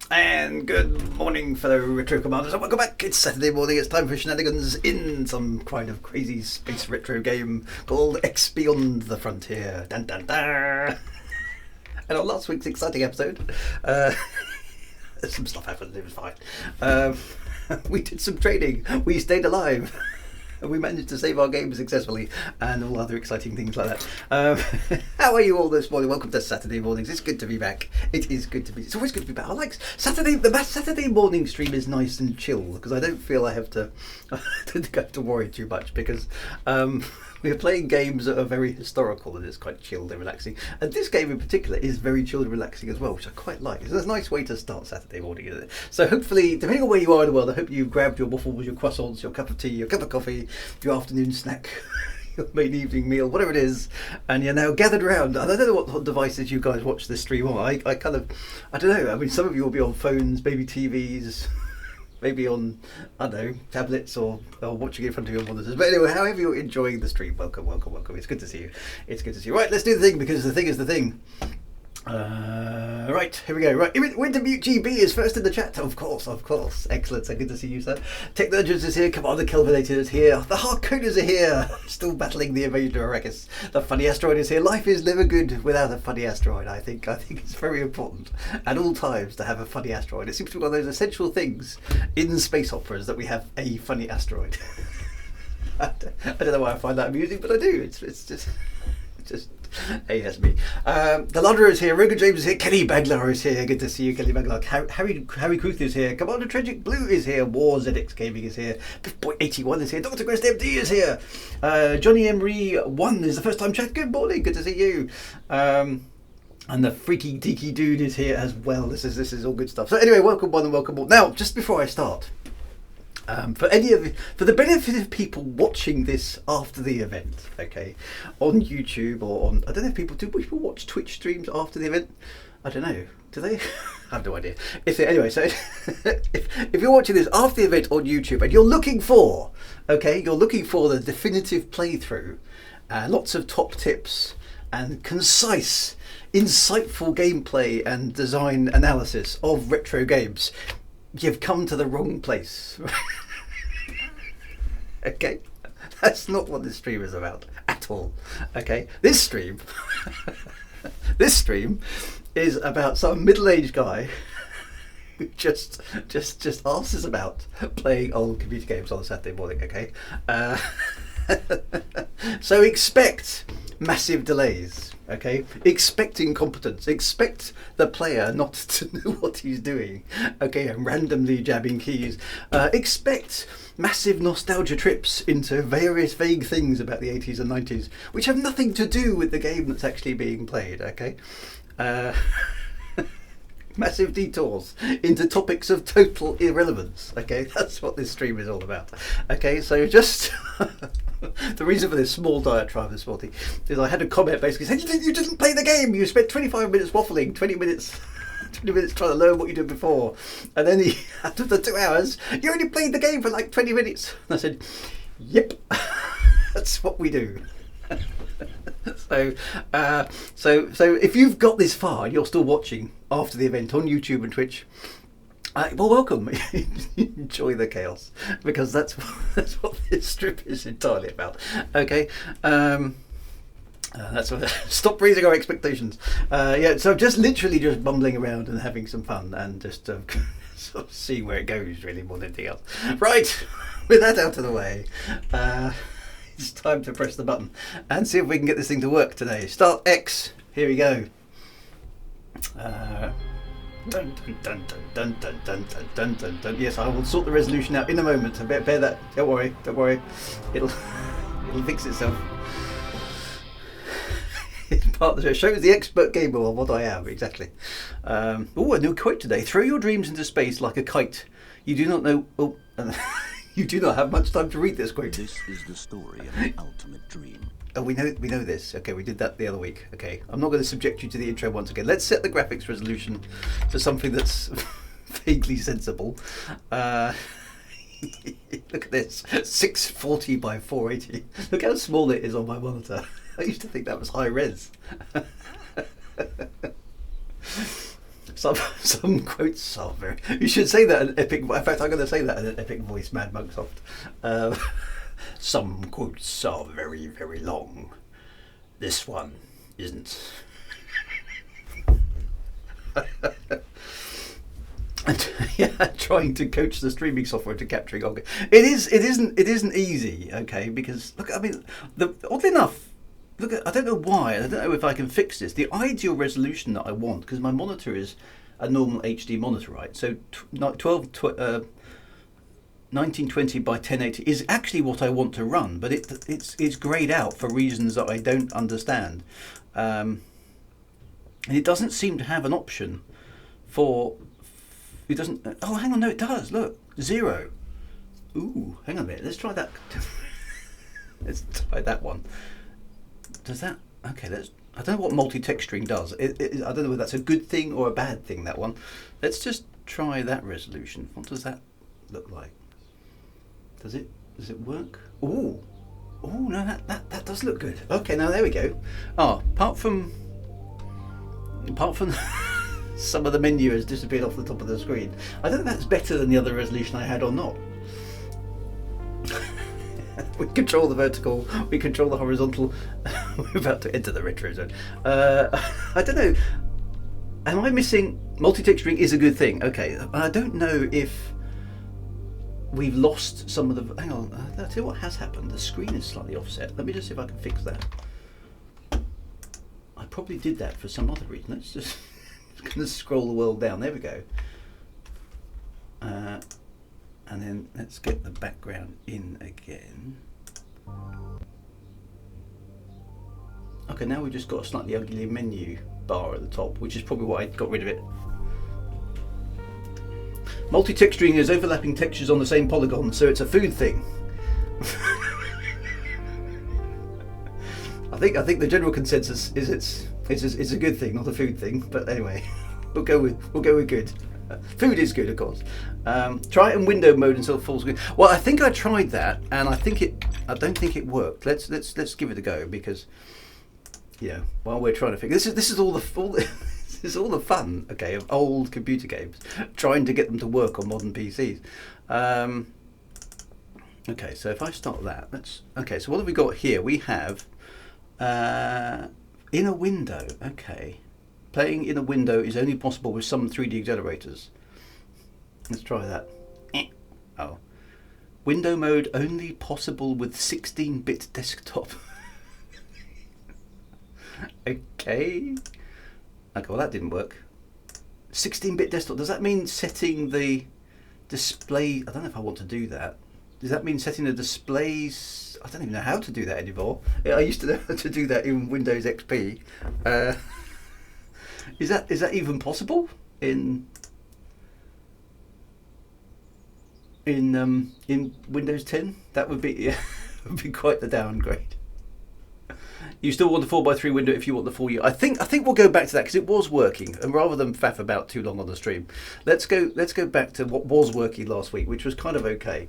And good morning, fellow retro commanders, and welcome back. It's Saturday morning. It's time for shenanigans in some kind of crazy space retro game called X Beyond the Frontier. Dun dun dun. And on last week's exciting episode, some stuff happened. It was fine. We did some training. We stayed alive. We managed to save our game successfully, and all other exciting things like that. How are you all this morning? Welcome to Saturday mornings. It's good to be back. It is good to be. It's always good to be back. I like Saturday. The Saturday morning stream is nice and chill because I don't feel I have to worry too much because we're playing games that are very historical and it's quite chilled and relaxing. And this game in particular is very chilled and relaxing as well, which I quite like. It's a nice way to start Saturday morning, isn't it? So hopefully, depending on where you are in the world, I hope you've grabbed your waffles, your croissants, your cup of tea, your cup of coffee, your afternoon snack, your main evening meal, whatever it is, and you're now gathered around. And I don't know what devices you guys watch this stream on. I don't know. I mean, some of you will be on phones, maybe TVs, maybe on, I don't know, tablets or watching in front of your monitors. But anyway, however you're enjoying the stream, welcome, welcome, welcome. It's good to see you. It's good to see you. Right, let's do the thing because the thing is the thing. Right, here we go. Right, Wintermute GB is first in the chat. Of course. Excellent. So good to see you, sir. Tech Legends is here. Commander Kelvinator is here. The Harkooners are here. Still battling the invasion of Arrakis. The funny asteroid is here. Life is never good without a funny asteroid. I think it's very important at all times to have a funny asteroid. It seems to be one of those essential things in space operas that we have a funny asteroid. I don't know why I find that amusing, but I do. It's just. Hey, that's me. The Launderer is here. Rogan James is here. Kelly Baglar is here. Good to see you, Kelly Baglar. Harry Kruth is here. Commander Tragic Blue is here. War ZX Gaming is here. Boy81 is here. Dr. Crest MD is here. Johnny Emery 1 is the first time chat. Good morning. Good to see you. And the Freaky Deaky Dude is here as well. This is all good stuff. So anyway, welcome one and welcome all. Now, just before I start, for the benefit of people watching this after the event, okay, on YouTube or on, I don't know if do people watch Twitch streams after the event? I don't know. Do they? I have no idea. Anyway, so if you're watching this after the event on YouTube and you're looking for the definitive playthrough, lots of top tips and concise, insightful gameplay and design analysis of retro games, you've come to the wrong place. Okay, that's not what this stream is about at all. Okay, this stream is about some middle-aged guy who just asks us about playing old computer games on a Saturday morning. Okay, so expect massive delays. Okay, expect incompetence. Expect the player not to know what he's doing. Okay, and randomly jabbing keys. Expect massive nostalgia trips into various vague things about the 80s and 90s, which have nothing to do with the game that's actually being played. Okay, massive detours into topics of total irrelevance. Okay, that's what this stream is all about. Okay, so just. The reason for this small diatribe this morning is I had a comment basically saying you didn't play the game, you spent 25 minutes waffling, 20 minutes trying to learn what you did before, and then after the 2 hours you only played the game for like 20 minutes. And I said, yep, that's what we do. So if you've got this far and you're still watching after the event on YouTube and Twitch, well, welcome. Enjoy the chaos, because that's what this strip is entirely about. Okay, that's what. Stop raising our expectations. Yeah, so just literally just bumbling around and having some fun and just sort of seeing where it goes, really, more than anything else. Right, with that out of the way, it's time to press the button and see if we can get this thing to work today. Start X. Here we go. Dun, dun, dun, dun, dun, dun, dun, dun, dun, dun. Yes, I will sort the resolution out in a moment. Bear that. Don't worry. It'll fix itself. It's part of the show. Shows the expert gamer on what I am, exactly. A new quote today. Throw your dreams into space like a kite. You do not know. You do not have much time to read this quote. This is the story of an ultimate dream. Oh, we know this. Okay, we did that the other week. Okay, I'm not going to subject you to the intro once again. Let's set the graphics resolution to something that's vaguely sensible. Look at this, 640 by 480. Look how small it is on my monitor. I used to think that was high res. some quotes are very. You should say that in epic. In fact, I'm going to say that in an epic voice, Mad Monksoft. Some quotes are very, very long. This one isn't. And, yeah, trying to coach the streaming software to capturing. Okay, it isn't easy. Okay, because look, I mean, oddly enough, look, I don't know why. I don't know if I can fix this. The ideal resolution that I want, because my monitor is a normal HD monitor, right? So 1920 by 1080 is actually what I want to run, but it's grayed out for reasons that I don't understand, and it doesn't seem to have an option for. It doesn't. Oh, hang on, no, it does. Look, 0. Ooh, hang on a minute. Let's try that. Let's try that one. Does that? Okay, let's. I don't know what multi-texturing does. I don't know whether that's a good thing or a bad thing. That one. Let's just try that resolution. What does that look like? Does it work? Ooh, oh no, that does look good. Okay, now there we go. Oh, apart from some of the menu has disappeared off the top of the screen. I don't know if that's better than the other resolution I had or not. We control the vertical, we control the horizontal. We're about to enter the retro zone. I don't know. Am I missing? Multi-texturing is a good thing. Okay, I don't know if we've lost some of the. Hang on, I'll tell you what has happened. The screen is slightly offset. Let me just see if I can fix that. I probably did that for some other reason. Let's just. Going to scroll the world down. There we go. And then let's get the background in again. Okay, now we've just got a slightly ugly menu bar at the top, which is probably why I got rid of it. Multi-texturing is overlapping textures on the same polygon, so it's a food thing. I think the general consensus is it's a good thing, not a food thing. But anyway, we'll go with good. Food is good, of course. Try it in window mode until full screen. Well, I think I tried that, and I don't think it worked. Let's give it a go, because while we're trying to figure this is all the this is all the fun, okay, of old computer games, trying to get them to work on modern PCs. Okay, so if I start that, okay. So what have we got here? We have. In a window, okay. Playing in a window is only possible with some 3D accelerators. Let's try that. Oh. Window mode only possible with 16-bit desktop. Okay. Okay, well that didn't work. 16-bit desktop, does that mean setting the display? I don't know if I want to do that. Does that mean setting the displays? I don't even know how to do that anymore. I used to know how to do that in Windows XP. Is that even possible in Windows 10? That would be would be quite the downgrade. You still want the 4x3 window if you want the full U. I think we'll go back to that because it was working, and rather than faff about too long on the stream, let's go back to what was working last week, which was kind of okay.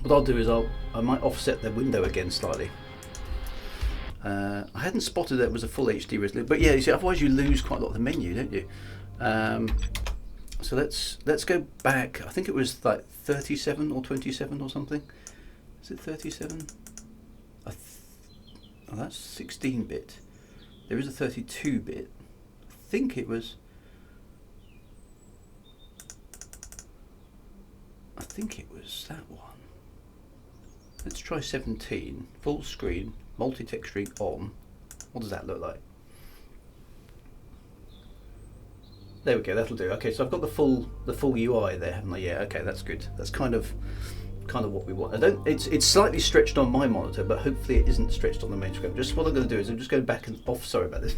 What I'll do is I might offset the window again slightly. I hadn't spotted that it was a full HD resolution, but yeah, you see, otherwise you lose quite a lot of the menu, don't you? So let's go back. I think it was like 37 or 27 or something. Is it 37? Oh, that's 16-bit. There is a 32-bit. I think it was. I think it was that one. Let's try 17, full screen, multi-texturing on. What does that look like? There we go, that'll do. Okay, so I've got the full UI there, haven't I? Yeah, okay, that's good. That's kind of what we want. It's slightly stretched on my monitor, but hopefully it isn't stretched on the main screen. Just what I'm going to do is I'm just going back and off. Sorry about this.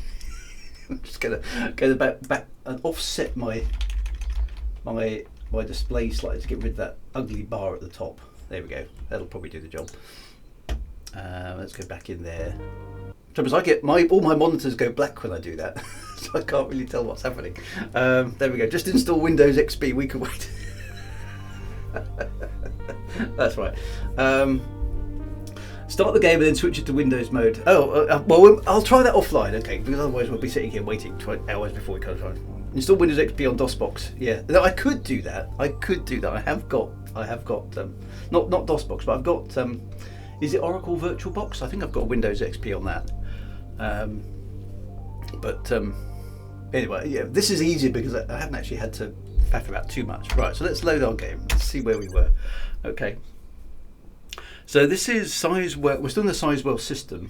I'm just going to go back and offset my display slightly to get rid of that ugly bar at the top. There we go. That'll probably do the job. Let's go back in there. Trouble is, I get all my monitors go black when I do that, so I can't really tell what's happening. There we go. Just install Windows XP. We can wait. That's right. Start the game and then switch it to Windows mode. Oh, well, I'll try that offline, okay? Because otherwise we'll be sitting here waiting 20 hours before we come try. Install Windows XP on DOSBox. Yeah, no, I could do that. I have got not DOSBox, but I've got is it Oracle VirtualBox? I think I've got Windows XP on that. Anyway, yeah, this is easier because I haven't actually had to faff about too much. Right, so let's load our game. Let's see where we were. Okay. So this is Sizewell. We're still in the Sizewell system.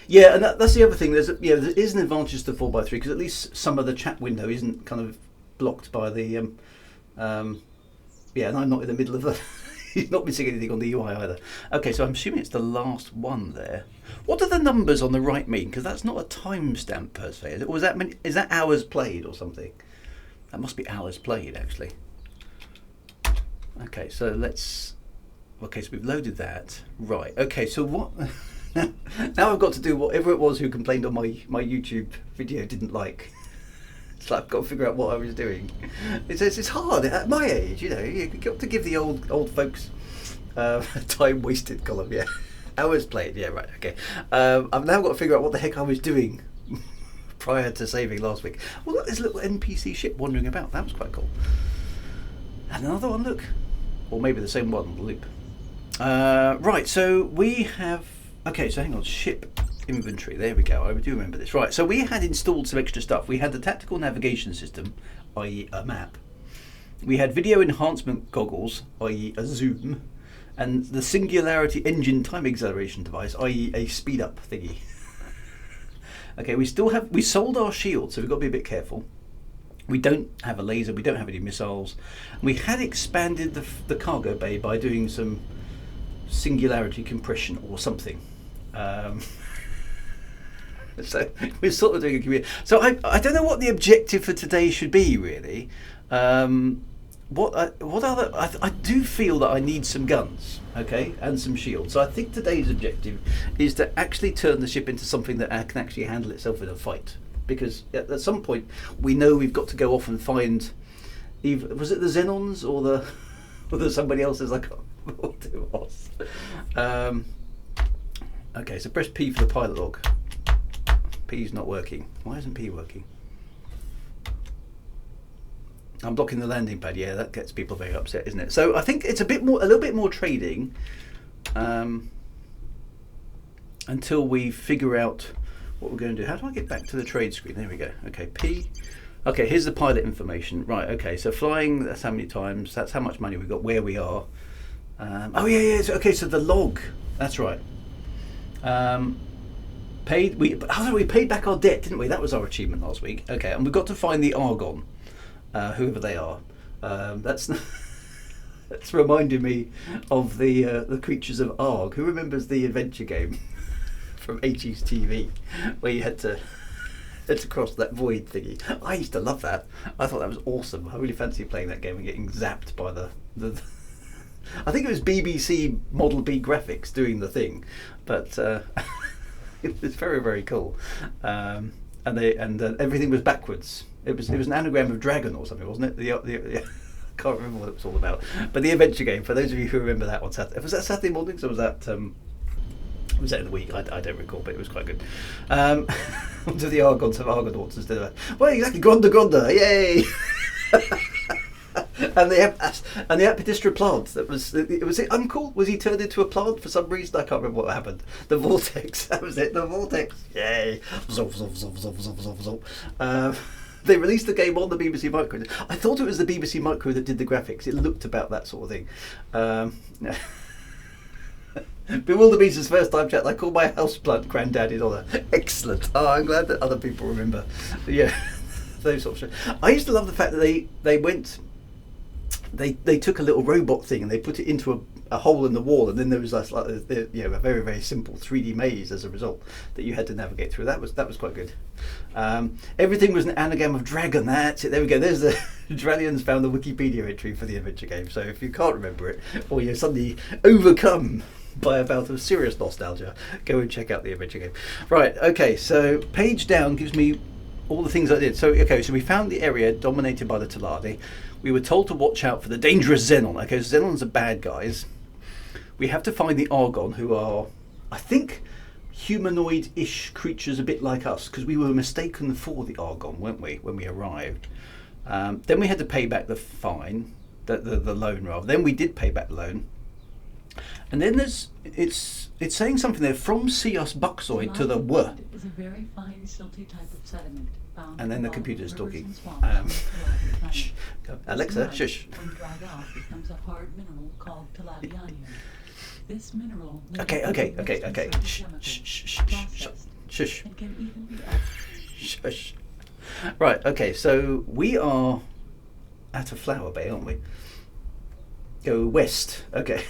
Yeah, and that's the other thing. There is an advantage to 4x3 because at least some of the chat window isn't kind of blocked by the yeah, and I'm not in the middle of the. He's not missing anything on the UI either. Okay, so I'm assuming it's the last one there. What do the numbers on the right mean? Because that's not a timestamp per se, or is that hours played or something? That must be hours played actually. Okay, so let's. Okay, so we've loaded that. Right. Okay, so what? Now I've got to do whatever it was who complained on my YouTube video didn't like. It's like I've got to figure out what I was doing. It's hard at my age, you know. You've got to give the old folks time wasted column. Yeah, hours played. Yeah, right. Okay. I've now got to figure out what the heck I was doing prior to saving last week. Well, look, there's a little NPC ship wandering about. That was quite cool. And another one. Look, or maybe the same one on the loop. Right. So we have. Okay, so hang on, ship inventory, there we go, I do remember this. Right, so we had installed some extra stuff. We had the tactical navigation system, i.e. a map. We had video enhancement goggles, i.e. a zoom, and the singularity engine time acceleration device, i.e. a speed up thingy. Okay, we sold our shield, so we've got to be a bit careful. We don't have a laser, we don't have any missiles. We had expanded the cargo bay by doing some singularity compression or something. So we're sort of doing a community. So I don't know what the objective for today should be really. What other? I do feel that I need some guns, okay, and some shields. So I think today's objective is to actually turn the ship into something that can actually handle itself in a fight. Because at some point we know we've got to go off and find. Was it the Xenons or the somebody else's? I can't remember what it was. Okay, so press P for the pilot log. P's not working. Why isn't P working? I'm blocking the landing pad. Yeah, that gets people very upset, isn't it? So I think it's a little bit more trading, until we figure out what we're going to do. How do I get back to the trade screen? There we go. Okay, P. Okay, here's the pilot information. Right. Okay, so flying. That's how many times. That's how much money we've got. Where we are. Oh yeah. So, okay, so the log. That's right. We paid back our debt, didn't we? That was our achievement last week. Okay, and we got to find the Argon, whoever they are. That's reminding me of the creatures of Arg. Who remembers the adventure game from 80s TV where you had to cross that void thingy? I used to love that. I thought that was awesome. I really fancy playing that game and getting zapped by the I think it was BBC Model B graphics doing the thing, but it was very, very cool. And everything was backwards. It was an anagram of dragon or something, wasn't it? I can't remember what it was all about. But the adventure game, for those of you who remember that one, was that Saturday mornings or was that in the week? I don't recall, but it was quite good. To the Argons of Argonauts instead of well, exactly, Gronda, yay! And the Apidistra plant, was it Uncle? Was he turned into a plant for some reason? I can't remember what happened. The vortex, that was it, the vortex, yay! Zop, zop, zop, zop, zop, zop, zop. They released the game on the BBC Micro. I thought it was the BBC Micro that did the graphics. It looked about that sort of thing. Bewilderbeast's first time chat. I call my houseplant Granddaddy's Honour. Excellent. Oh, I'm glad that other people remember. Yeah, those sorts of shows. I used to love the fact that they took a little robot thing and they put it into a hole in the wall, and then there was a very, very simple 3D maze as a result that you had to navigate through. That was quite good. Everything was an anagram of dragon. That's it. There we go. There's the Drallians found the Wikipedia entry for the adventure game. So if you can't remember it, or you're suddenly overcome by a bout of serious nostalgia, go and check out the adventure game. Right. Okay. So page down gives me all the things I did. So so we found the area dominated by the Taladi. We were told to watch out for the dangerous Xenon. Okay, Xenons are bad guys. We have to find the Argon, who are, I think, humanoid-ish creatures a bit like us, because we were mistaken for the Argon, weren't we, when we arrived. Then we had to pay back the fine, the loan rather. Then we did pay back the loan. And then it's saying something there, from Ceos Buxoid to the W. Is a very fine silty type of sediment found And then the in computer's rivers talking. and swamps on the Shh. Alexa, Mud, shush. when dried off, becomes a hard mineral called palladianium. This mineral Okay. Shh. Shush. and can even be Shush. Right, okay, so we are at a flower bay, aren't we? Go west. Okay.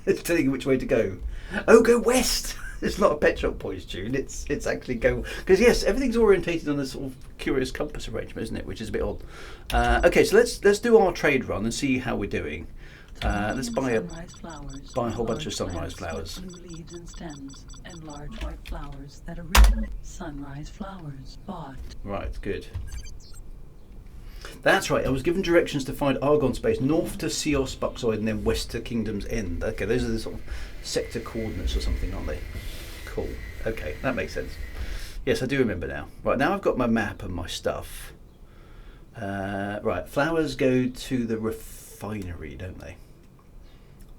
It's telling you which way to go. Oh, go west! It's not a Pet Shop Boys tune, it's actually go... Because yes, everything's orientated on this sort of curious compass arrangement, isn't it? Which is a bit odd. Okay, so let's do our trade run and see how we're doing. Let's buy a whole bunch of sunrise flowers. Leaves and stems and large white flowers that are written sunrise flowers. Bought. Right, good. That's right, I was given directions to find Argon space north to Ceos Buxoid and then west to Kingdom's End. Okay, those are the sort of sector coordinates or something, aren't they? Cool. Okay, that makes sense. Yes, I do remember now. Right, now I've got my map and my stuff. Right, flowers go to the refinery, don't they?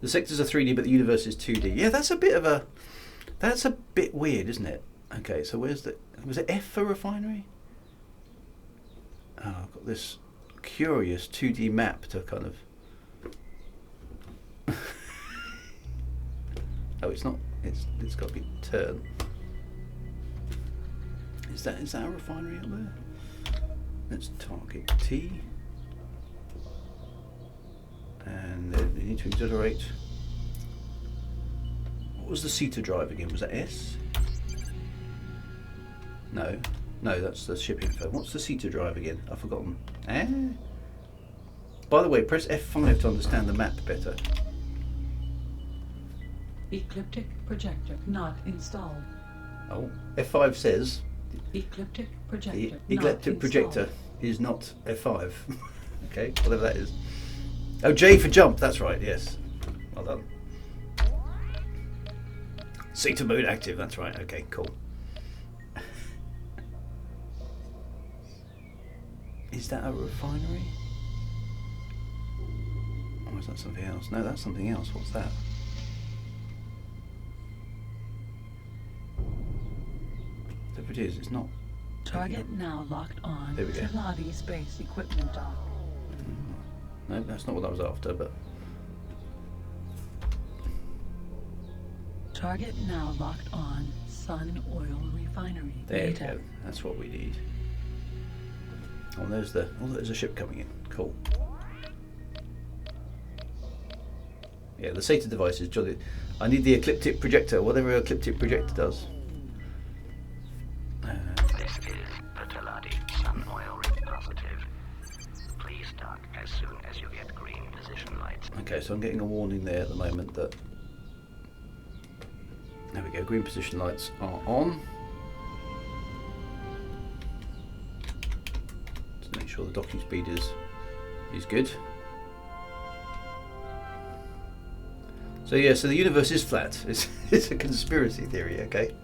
The sectors are 3D, but the universe is 2D. Yeah, that's a bit weird, isn't it? Okay, so was it F for refinery? Oh, I've got this curious 2D map to kind of... Oh, it's not. It's got to be turn. Is that a refinery up there? Let's target T. And then we need to accelerate. What was the C to drive again? Was that S? No, that's the ship info. What's the C to drive again? I've forgotten. By the way, press F5 to understand the map better. Ecliptic projector not installed. Oh, F5 says Ecliptic projector. the ecliptic projector is not F5. Okay, whatever that is. Oh, J for jump, that's right, yes. Well done. C to mode active, that's right, okay, cool. Is that a refinery? Or is that something else? No, that's something else. What's that? Whatever it is, it's not. Target now locked on. There we go. Teladi space equipment dock. No, that's not what I was after, but... Target now locked on. Sun Oil Refinery. There we Data. go. That's what we need. Oh, there's a ship coming in. Cool. Yeah, the SATA device is jolly. I need the ecliptic projector, whatever ecliptic projector does. This is the Teladi Sun Oil Positive. Please dock as soon as you get green position lights. Okay, so I'm getting a warning there at the moment that... There we go, green position lights are on. Just make sure the docking speed is good. So yeah, so the universe is flat. It's a conspiracy theory, okay?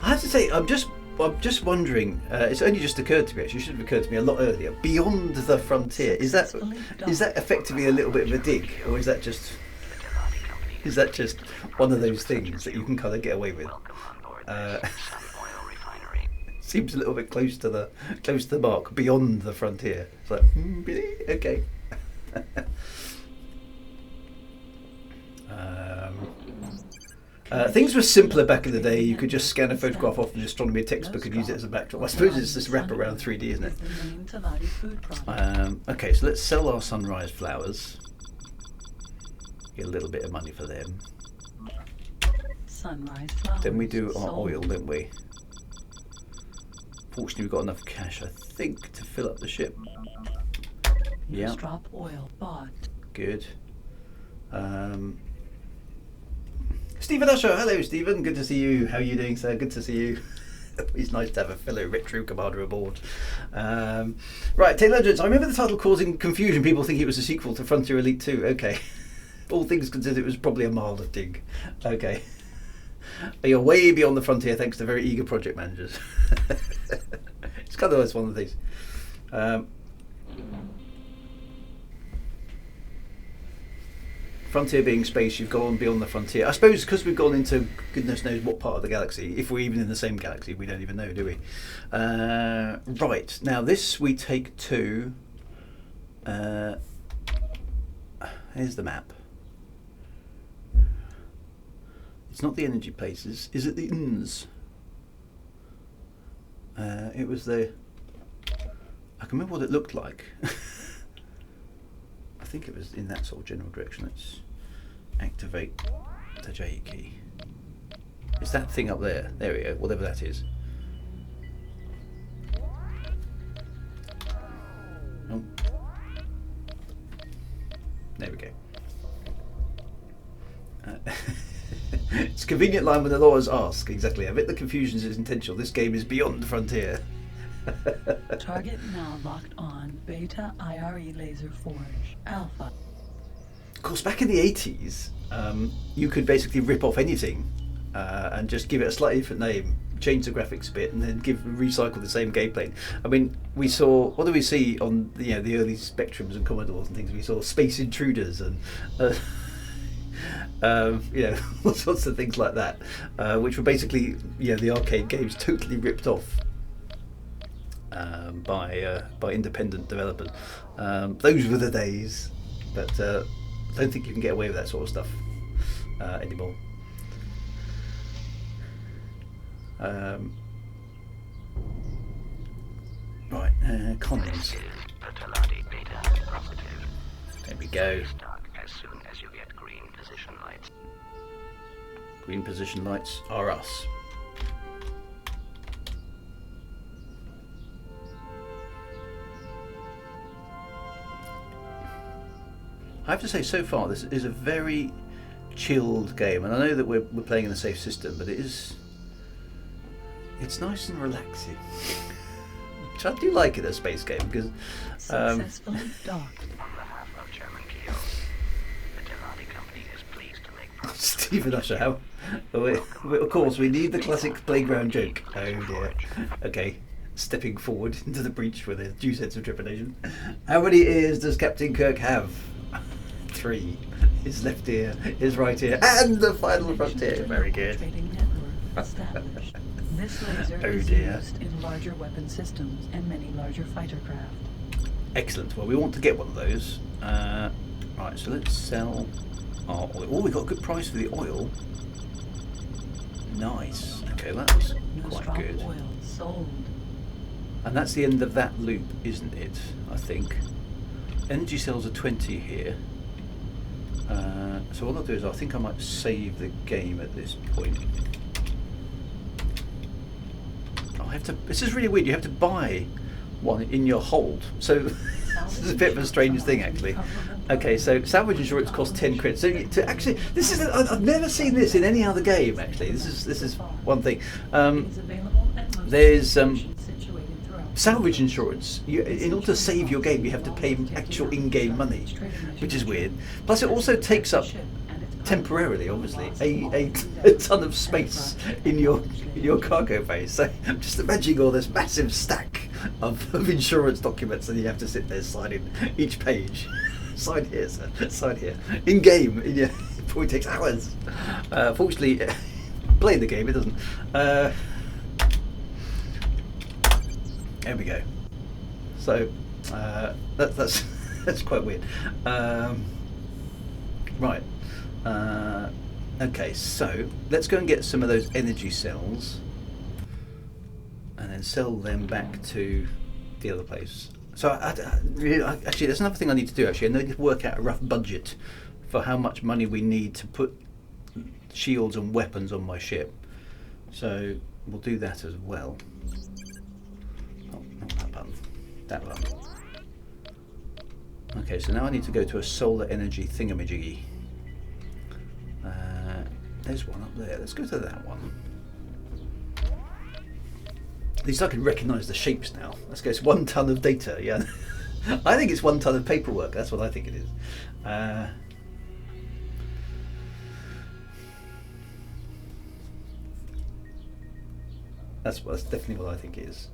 I have to say, I'm just wondering. It's only just occurred to me. Actually, it should have occurred to me a lot earlier. Beyond the frontier, is that effectively a little bit of a dig, or is that just one of those things that you can kind of get away with? Seems a little bit close to the mark. Beyond the frontier. It's like, really? Okay. Things were simpler back in the day. You could just scan a photograph off an astronomy textbook and use it as a backdrop. I suppose it's this wraparound 3D, isn't it? Okay, so let's sell our sunrise flowers. Get a little bit of money for them. Sunrise flowers. Then we do our sold. oil, don't we? Fortunately, we've got enough cash, I think, to fill up the ship. Yeah. Drop oil bought. Good. Stephen Usher, hello Stephen, good to see you. How are you doing, sir? Good to see you. It's nice to have a fellow retro commander aboard. Right, Taylor Legends. I remember the title causing confusion. People think it was a sequel to Frontier Elite 2. Okay. all things considered, it was probably a milder dig. Okay. You're way beyond the frontier thanks to very eager project managers. It's kind of always one of these. Frontier being space, you've gone beyond the frontier. I suppose because we've gone into goodness knows what part of the galaxy. If we're even in the same galaxy, we don't even know, do we? Right, now this we take to... here's the map. It's not the energy places. Is it the inns? It was the... I can remember what it looked like. I think it was in that sort of general direction. Let's activate the J key. It's that thing up there. There we go, whatever that is. Oh. There we go. It's a convenient line when the lawyers ask. Exactly. I bet the confusion is intentional. This game is beyond the frontier. Target now locked on. Beta IRE laser forge. Alpha. Of course, back in the 80s, you could basically rip off anything and just give it a slightly different name, change the graphics a bit, and then recycle the same gameplay. I mean, we saw, what do we see on the early Spectrums and Commodores and things? We saw Space Intruders and all sorts of things like that, which were basically the arcade games totally ripped off by independent developers. Those were the days, but I don't think you can get away with that sort of stuff anymore. Right, cons. There we go. As soon as you get green position lights. Green position lights are us. I have to say, so far this is a very chilled game, and I know that we're playing in a safe system, but it's nice and relaxing. Which I do like in a space game because Successfully docked. On behalf of Chairman Keogh, the Teladi Company is pleased to make Stephen Usher, how? Of course, we need the classic playground joke. Oh dear. Okay, stepping forward into the breach with a due sense of trepidation. How many ears does Captain Kirk have? 3. His left ear, his right ear, and the final frontier. Very good. Trading network established. This laser is used in larger weapon systems and many larger fighter craft. Excellent. Well, we want to get one of those. Right, so let's sell our oil. Oh, we got a good price for the oil. Nice. Okay, that was quite good. Oil sold. And that's the end of that loop, isn't it? I think. Energy cells are 20 here. So what I'll do is I think I might save the game at this point. I have to. This is really weird. You have to buy one in your hold. So this is a bit of a strange thing, actually. Okay, so salvage insurance costs 10 credits. So to actually, this is I've never seen this in any other game. Actually, this is one thing. There's salvage insurance. In order to save your game, you have to pay actual in-game money, which is weird. Plus, it also takes up temporarily, obviously, a ton of space in your cargo bay. So I'm just imagining all this massive stack of insurance documents, and you have to sit there signing each page. Sign here, sir. Sign here. In game, it probably takes hours. Fortunately, playing the game, it doesn't. There we go. So that's that's quite weird. Right. Okay, so let's go and get some of those energy cells and then sell them back to the other place. So actually, there's another thing I need to do. Actually, I need to work out a rough budget for how much money we need to put shields and weapons on my ship. So we'll do that as well. Oh, not that button. That button. Okay, so now I need to go to a solar energy thingamajiggy. There's one up there. Let's go to that one. At least I can recognise the shapes now. Let's go. It's 1 ton of data. Yeah, I think it's 1 ton of paperwork. That's what I think it is. That's definitely what I think it is.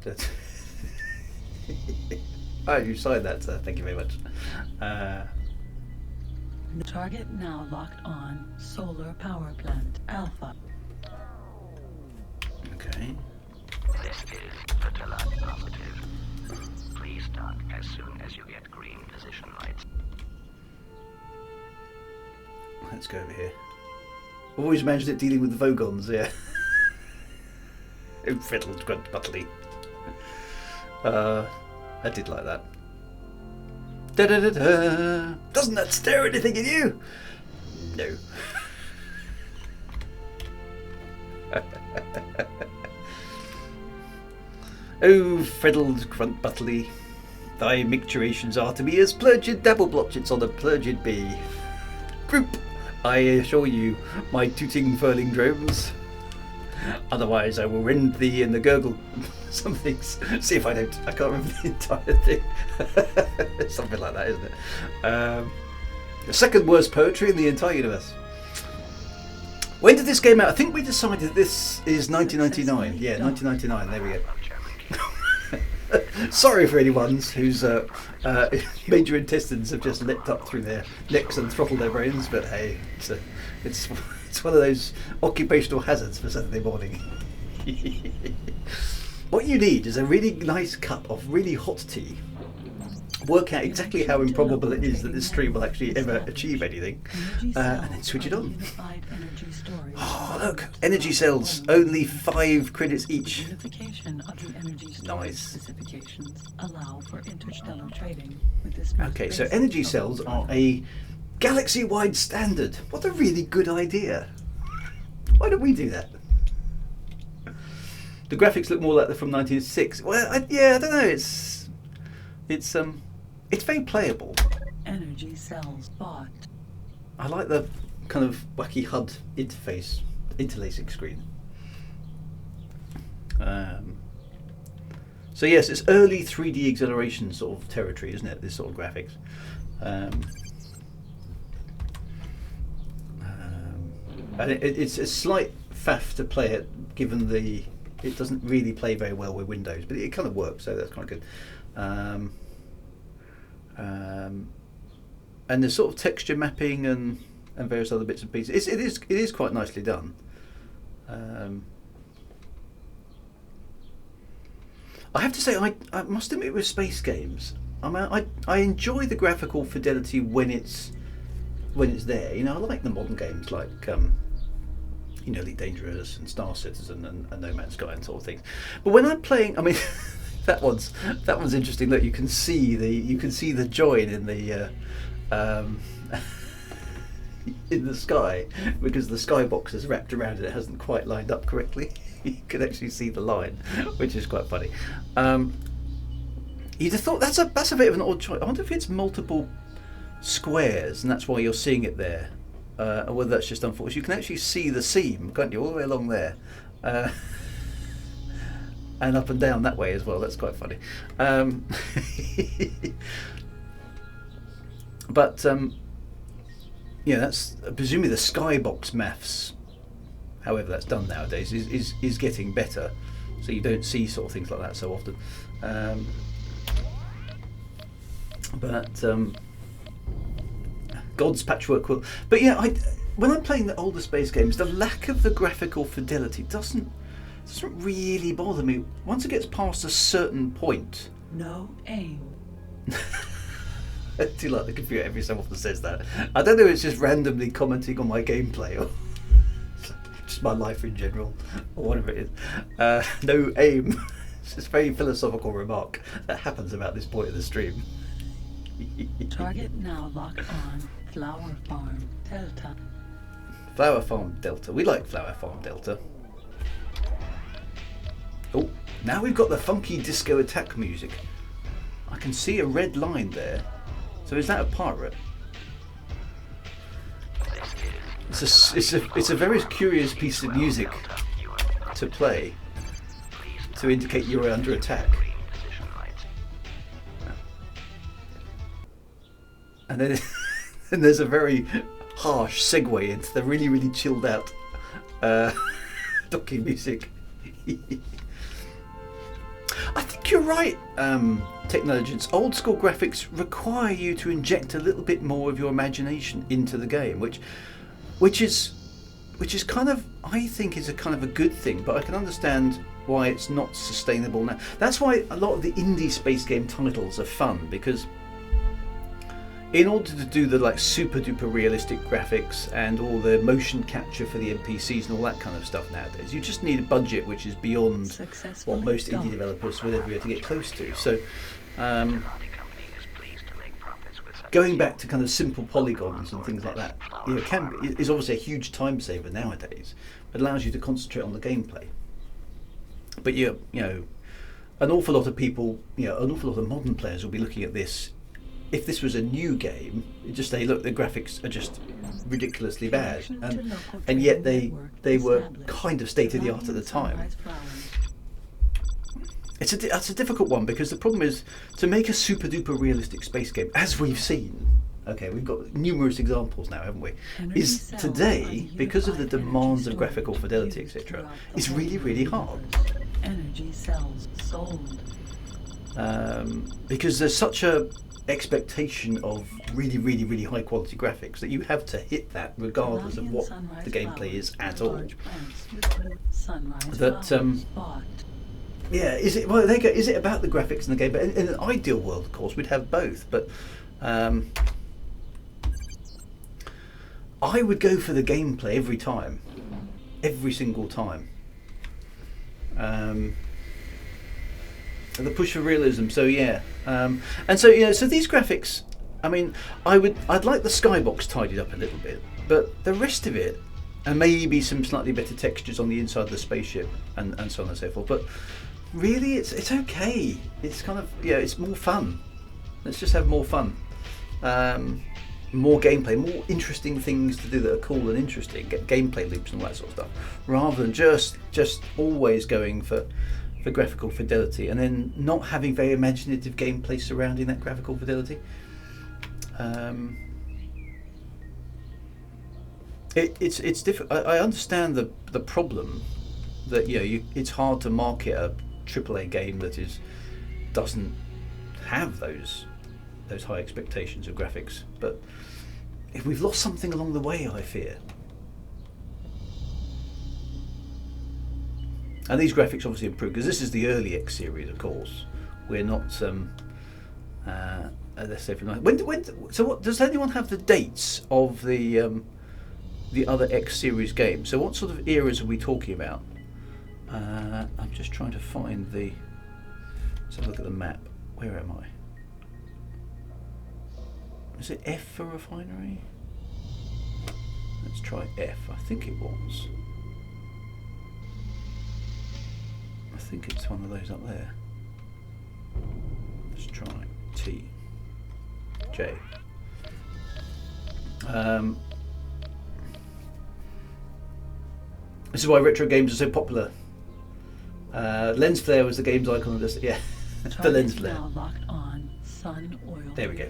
Oh, you signed that, sir. Thank you very much. Target now locked on solar power plant Alpha. Okay. This is Fertility positive. Please dock as soon as you get green position lights. Let's go over here. I've always imagined it dealing with the Vogons, yeah. Fiddled, grunt, buttly. I did like that. Da-da-da-da. Doesn't that stir anything in you? No. Oh, friddled, grunt, buttly, thy micturations are to me as plurgid dabble blotchets on a plurgid bee. Group, I assure you, my tooting furling drones. Otherwise I will rend thee in the gurgle. Some things. See if I don't. I can't remember the entire thing. Something like that, isn't it? The second worst poetry in the entire universe. When did this game out? I think we decided this is 1999. Yeah, 1999. There we go. Sorry for anyone whose major intestines have just leapt up through their necks and throttled their brains, but hey, it's one of those occupational hazards for Saturday morning. What you need is a really nice cup of really hot tea. Work out exactly how improbable it is that this stream will actually ever achieve anything, and then switch it on. Oh, look! Energy cells, only 5 credits each. Nice. Okay, so energy cells are a galaxy-wide standard. What a really good idea. Why don't we do that? The graphics look more like they're from 1906. Well, I don't know. It's very playable. Energy cells bought. I like the kind of wacky HUD interface, interlacing screen. So yes, it's early 3D acceleration sort of territory, isn't it? This sort of graphics. And it's a slight faff to play it, given it doesn't really play very well with Windows, but it kind of works, so that's kind of good. And there's sort of texture mapping and various other bits and pieces. It is quite nicely done. I have to say, I must admit, with space games, I enjoy the graphical fidelity when it's there. You know, I like the modern games like Elite Dangerous and Star Citizen and No Man's Sky and sort of things. But when I'm playing, I mean, that one's interesting. Look, you can see the join in the in the sky, because the skybox is wrapped around it. It hasn't quite lined up correctly. You can actually see the line, which is quite funny. You'd have thought that's a bit of an odd choice. I wonder if it's multiple squares and that's why you're seeing it there, or whether that's just unfortunate. You can actually see the seam, can't you, all the way along there, and up and down that way as well. That's quite funny. But yeah, that's presumably the skybox maths. However that's done nowadays is getting better, so you don't see sort of things like that so often. But God's patchwork quilt. But yeah, when I'm playing the older space games, the lack of the graphical fidelity doesn't really bother me. Once it gets past a certain point. No aim. I do like the computer every so often says that. I don't know if it's just randomly commenting on my gameplay or just my life in general, or whatever it is. No aim. It's just a very philosophical remark that happens about this point of the stream. Target now locked on Flower Farm Delta. Flower Farm Delta. We like Flower Farm Delta. Oh, now we've got the funky disco attack music. I can see a red line there. So is that a pirate? It's a very curious piece of music to play to indicate you're under attack. And then and there's a very harsh segue into the really, really chilled out docking music. think you're right, Technologians. Old school graphics require you to inject a little bit more of your imagination into the game, which is kind of, I think, is a kind of a good thing. But I can understand why it's not sustainable now. That's why a lot of the indie space game titles are fun, because in order to do the like super duper realistic graphics and all the motion capture for the NPCs and all that kind of stuff nowadays, you just need a budget which is beyond what most indie developers would ever be able to get close to. So going back to kind of simple polygons and things like that, you know, is obviously a huge time saver nowadays. It allows you to concentrate on the gameplay. But you know, an awful lot of people, you know, an awful lot of modern players will be looking at this. If this was a new game, it'd just say, look, the graphics are just ridiculously bad, and yet they were kind of state of the art at the time. That's a difficult one, because the problem is to make a super duper realistic space game, as we've seen. Okay, we've got numerous examples now, haven't we? Is today, because of the demands of graphical fidelity, etc., is really, really hard. Energy cells sold. Because there's such a expectation of really, really, really high quality graphics that you have to hit that regardless of what the gameplay is at all. That yeah, is it? Well, there you go. Is it about the graphics and the game? But in an ideal world, of course, we'd have both. But I would go for the gameplay every time, every single time. The push for realism. So yeah, and so, you know, so these graphics. I mean, I'd like the skybox tidied up a little bit, but the rest of it, and maybe some slightly better textures on the inside of the spaceship, and so on and so forth. But really, it's okay. It's kind of, yeah, it's more fun. Let's just have more fun, more gameplay, more interesting things to do that are cool and interesting. Get gameplay loops and all that sort of stuff, rather than just always going for graphical fidelity and then not having very imaginative gameplay surrounding that graphical fidelity. It's difficult. I understand the problem that, you know, it's hard to market a AAA game that doesn't have those high expectations of graphics, but if we've lost something along the way, I fear. And these graphics obviously improve because this is the early X series, of course. We're not. Let's say from so what does anyone have the dates of the other X series games? So what sort of eras are we talking about? I'm just trying to find the. Let's have a look at the map. Where am I? Is it F for refinery? Let's try F. I think it was. I think it's one of those up there. Let's try T. J. This is why retro games are so popular. Lens flare was the game's icon of this. Yeah, the lens flare. There we go.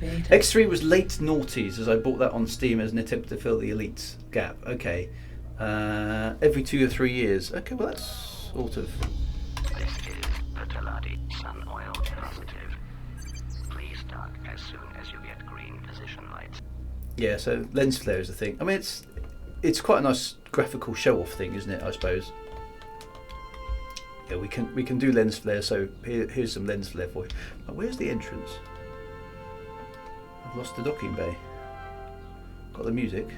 X3 was late noughties, as I bought that on Steam as an attempt to fill the Elite gap. Okay. Every 2 or 3 years. Okay, well that's sort of. This is Petalati Sun Oil Positive. Please start as soon as you get green position lights. Yeah, so lens flare is the thing. I mean, it's quite a nice graphical show-off thing, isn't it? I suppose. Yeah, we can do lens flare. So here's some lens flare for you. But where's the entrance? I've lost the docking bay. Got the music.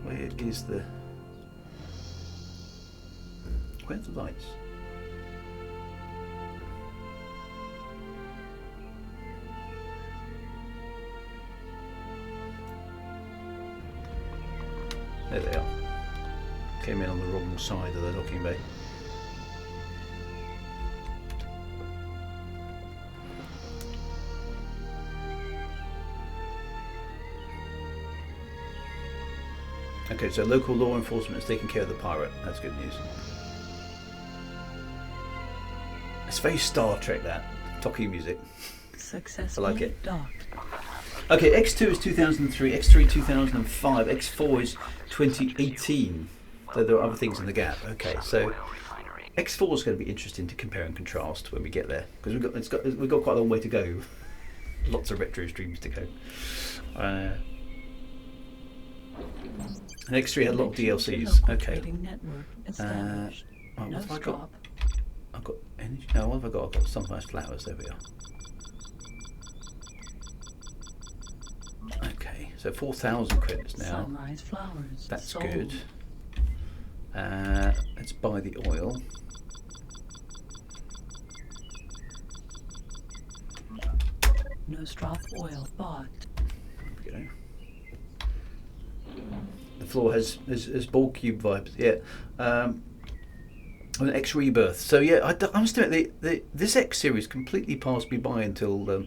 Where is the? Where's the lights? There they are. Came in on the wrong side of the docking bay. Okay, so local law enforcement is taking care of the pirate. That's good news. It's very Star Trek, that talkie music. I like it. Docked. Okay, X2 is 2003, X3 2005, X4 is 2018. So there are other things in the gap. Okay, so X4 is going to be interesting to compare and contrast when we get there, because we've got quite a long way to go. Lots of retro streams to go. And X3 had a lot of DLCs. Okay. Right, what have I got? I've got energy. No, what have I got? I've got sunrise flowers. There we are. Okay, so 4,000 credits now. Sunrise flowers. That's sold. good. Let's buy the oil. No strop oil bought. There we go. The floor has ball cube vibes. Yeah. An X Rebirth. So yeah, I must admit this X series completely passed me by until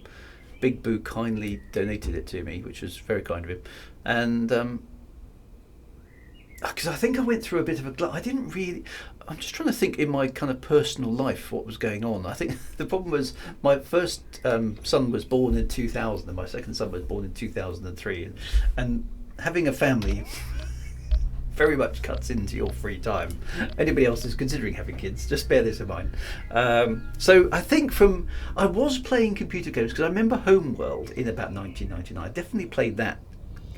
Big Boo kindly donated it to me, which was very kind of him. And because I think I went through a bit of a I didn't really. I'm just trying to think in my kind of personal life what was going on. I think the problem was my first son was born in 2000 and my second son was born in 2003, and having a family very much cuts into your free time. Anybody else who's considering having kids, just bear this in mind. So I think I was playing computer games because I remember Homeworld in about 1999. I definitely played that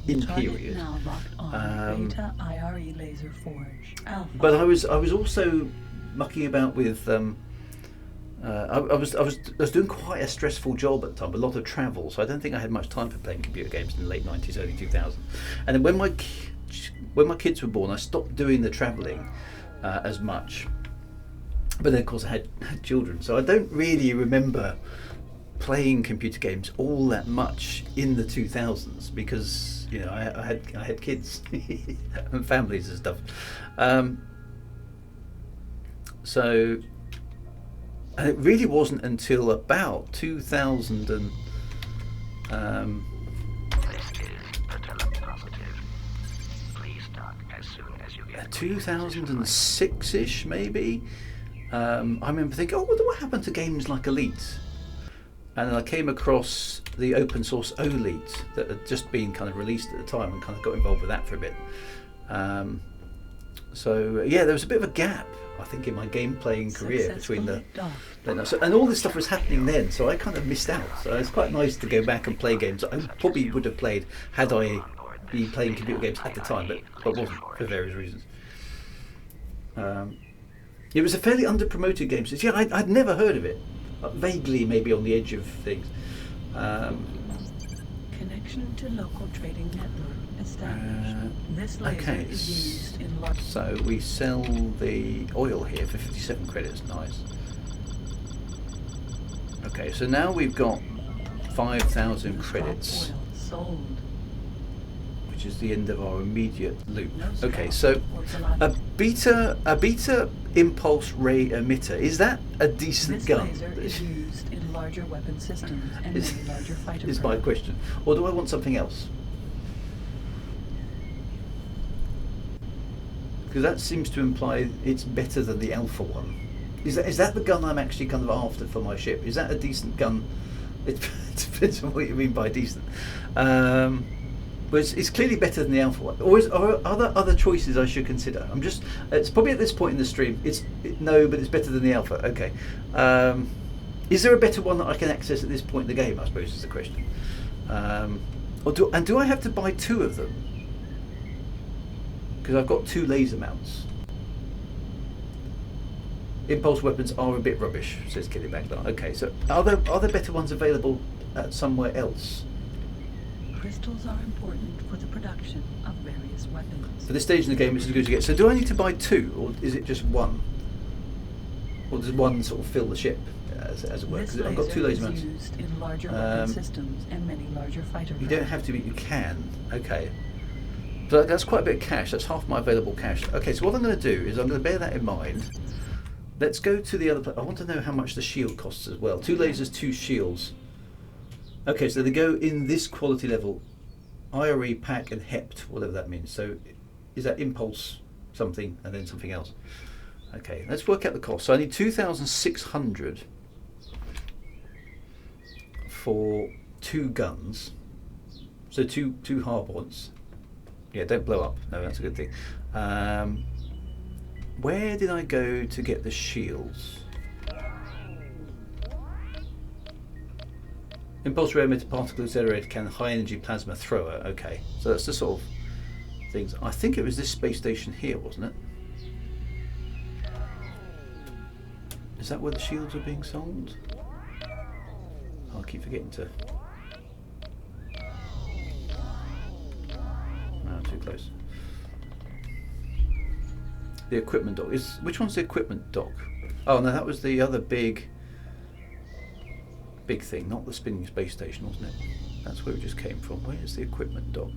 in period. Now locked on Beta IRE Laser Forge Alpha. But I was also mucking about with. I was doing quite a stressful job at the time, a lot of travel, so I don't think I had much time for playing computer games in the late 90s, early 2000s. And then when my kids were born, I stopped doing the travelling as much. But then, of course, I had children, so I don't really remember playing computer games all that much in the 2000s because I had kids and families and stuff. So. And it really wasn't until about 2000 and. This is Patella positive. Please dock as soon as you get 2006-ish maybe. I remember thinking, what happened to games like Elite? And then I came across the open source Elite that had just been kind of released at the time and kind of got involved with that for a bit. So yeah, there was a bit of a gap, I think, in my game playing career between and all this stuff was happening then, so I kind of missed out. So it's quite nice to go back and play games I probably would have played had I been playing computer games at the time, but wasn't for various reasons. It was a fairly under-promoted game, so yeah, I'd never heard of it. Vaguely, maybe on the edge of things. Connection to local trading network established. This laser Okay, is used in large. so we sell the oil here for 57 credits. Nice. Okay, so now we've got 5,000 credits, Oil sold. which is the end of our immediate loop. No Okay, strap so or a beta impulse ray emitter, is that a decent This gun? laser is used in larger weapon systems and Is- many larger fighter Is my craft. question. Or do I want something else? Because that seems to imply it's better than the Alpha one. Is that the gun I'm actually kind of after for my ship? Is that a decent gun? It depends on what you mean by decent. But it's clearly better than the Alpha one. Or are there other choices I should consider? It's probably at this point in the stream, no, but it's better than the Alpha. Okay. Is there a better one that I can access at this point in the game, I suppose, is the question. Do I have to buy two of them? Because I've got two laser mounts. Impulse weapons are a bit rubbish, says Kitty Bagdar. Okay, so are there better ones available somewhere else? Crystals are important for the production of various weapons. For this stage in the game, it's as good as you get. So do I need to buy two, or is it just one? Or does one sort of fill the ship, as it were? This Because I've got two laser laser is mounts. used in larger weapon systems and many larger fighter You craft. don't have to, but you can. Okay. So that's quite a bit of cash. That's half my available cash. Okay, so what I'm going to do is I'm going to bear that in mind. Let's go to the other. I want to know how much the shield costs as well. 2 lasers, 2 shields. Okay, so they go in this quality level. IRE, pack, and hept, whatever that means. So is that impulse something and then something else? Okay, let's work out the cost. So I need 2,600 for 2 guns. So two hard ones. Yeah, don't blow up. No, that's a good thing. Where did I go to get the shields? Impulse ray emitter particle accelerator can high energy plasma thrower. Okay, so that's the sort of things. I think it was this space station here, wasn't it? Is that where the shields are being sold? I'll keep forgetting to. No, too close. The equipment dock is. Which one's the equipment dock? Oh no, that was the other big thing, not the spinning space station, wasn't it? That's where it just came from. Where is the equipment dock?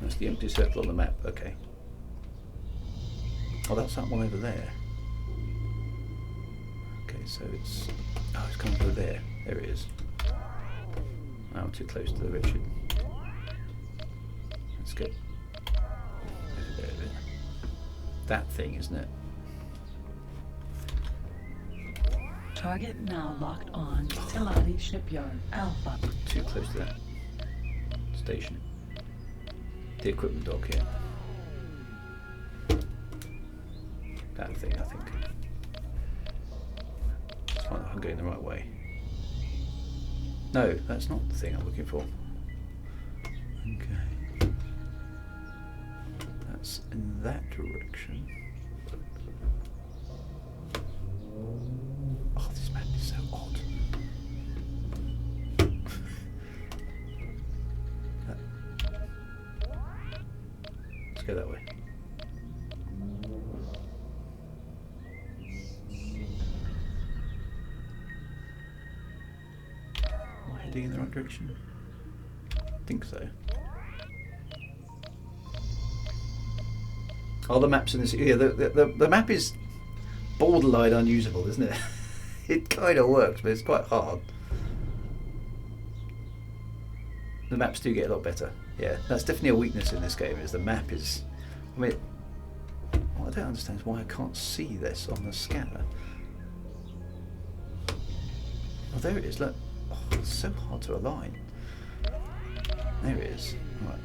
That's the empty circle on the map. Okay. Oh, that's that one over there. Okay, so it's. Oh, it's coming over there. There it is. Oh, I'm too close to the Richard. Let's get over there a bit. That thing, isn't it? Target now locked on Teladi Shipyard Alpha. Too close to that station. The equipment dock here. That thing, I think. Let's find out if I'm going the right way. No, that's not the thing I'm looking for. Okay. That's in that direction. Oh, this map is so odd. Let's go that way. Am I heading in the right direction? I think so. Oh, the maps in this. Yeah, the map is borderline unusable, isn't it? It kind of works, but it's quite hard. The maps do get a lot better. Yeah, that's definitely a weakness in this game. Is the map is. I mean, what I don't understand is why I can't see this on the scanner. Oh, there it is. Look, oh, it's so hard to align. There it is. Right.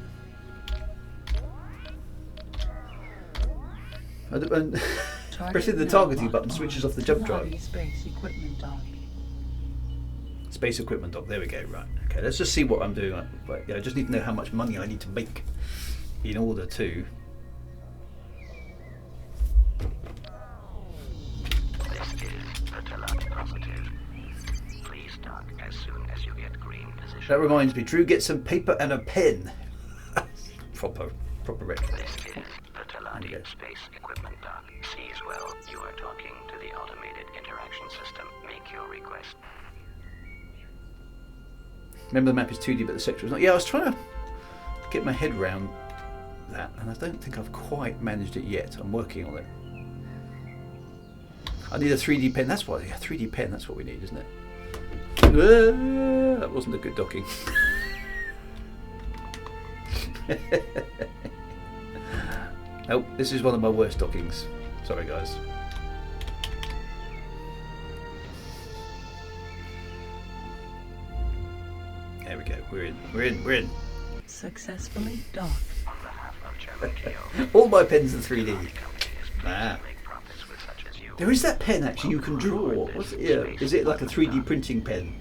And pressing the targeting button switches off the jump drive. Space equipment dock. Space equipment dock. There we go. Right. Okay. Let's just see what I'm doing. Right, yeah, I just need to know how much money I need to make in order to. This is the Teladi positive. Please dock as soon as you get green position. That reminds me. Drew, get some paper and a pen. proper retro. This is the Teladi space equipment dock. See as well. You are talking to the automated interaction system. Make your request. Remember, the map is 2D, but the sector is not. Yeah, I was trying to get my head around that, and I don't think I've quite managed it yet. I'm working on it. I need a 3D pen. That's what. Yeah, 3D pen. That's what we need, isn't it? That wasn't a good docking. Nope, this is one of my worst dockings. Sorry, guys. There we go. We're in. Successfully docked. On behalf of Chairman Keo, All my pens are 3D. companies please Ah. make profits with such as you. There is that pen actually you can draw. What's it? Yeah, is it like a 3D printing pen?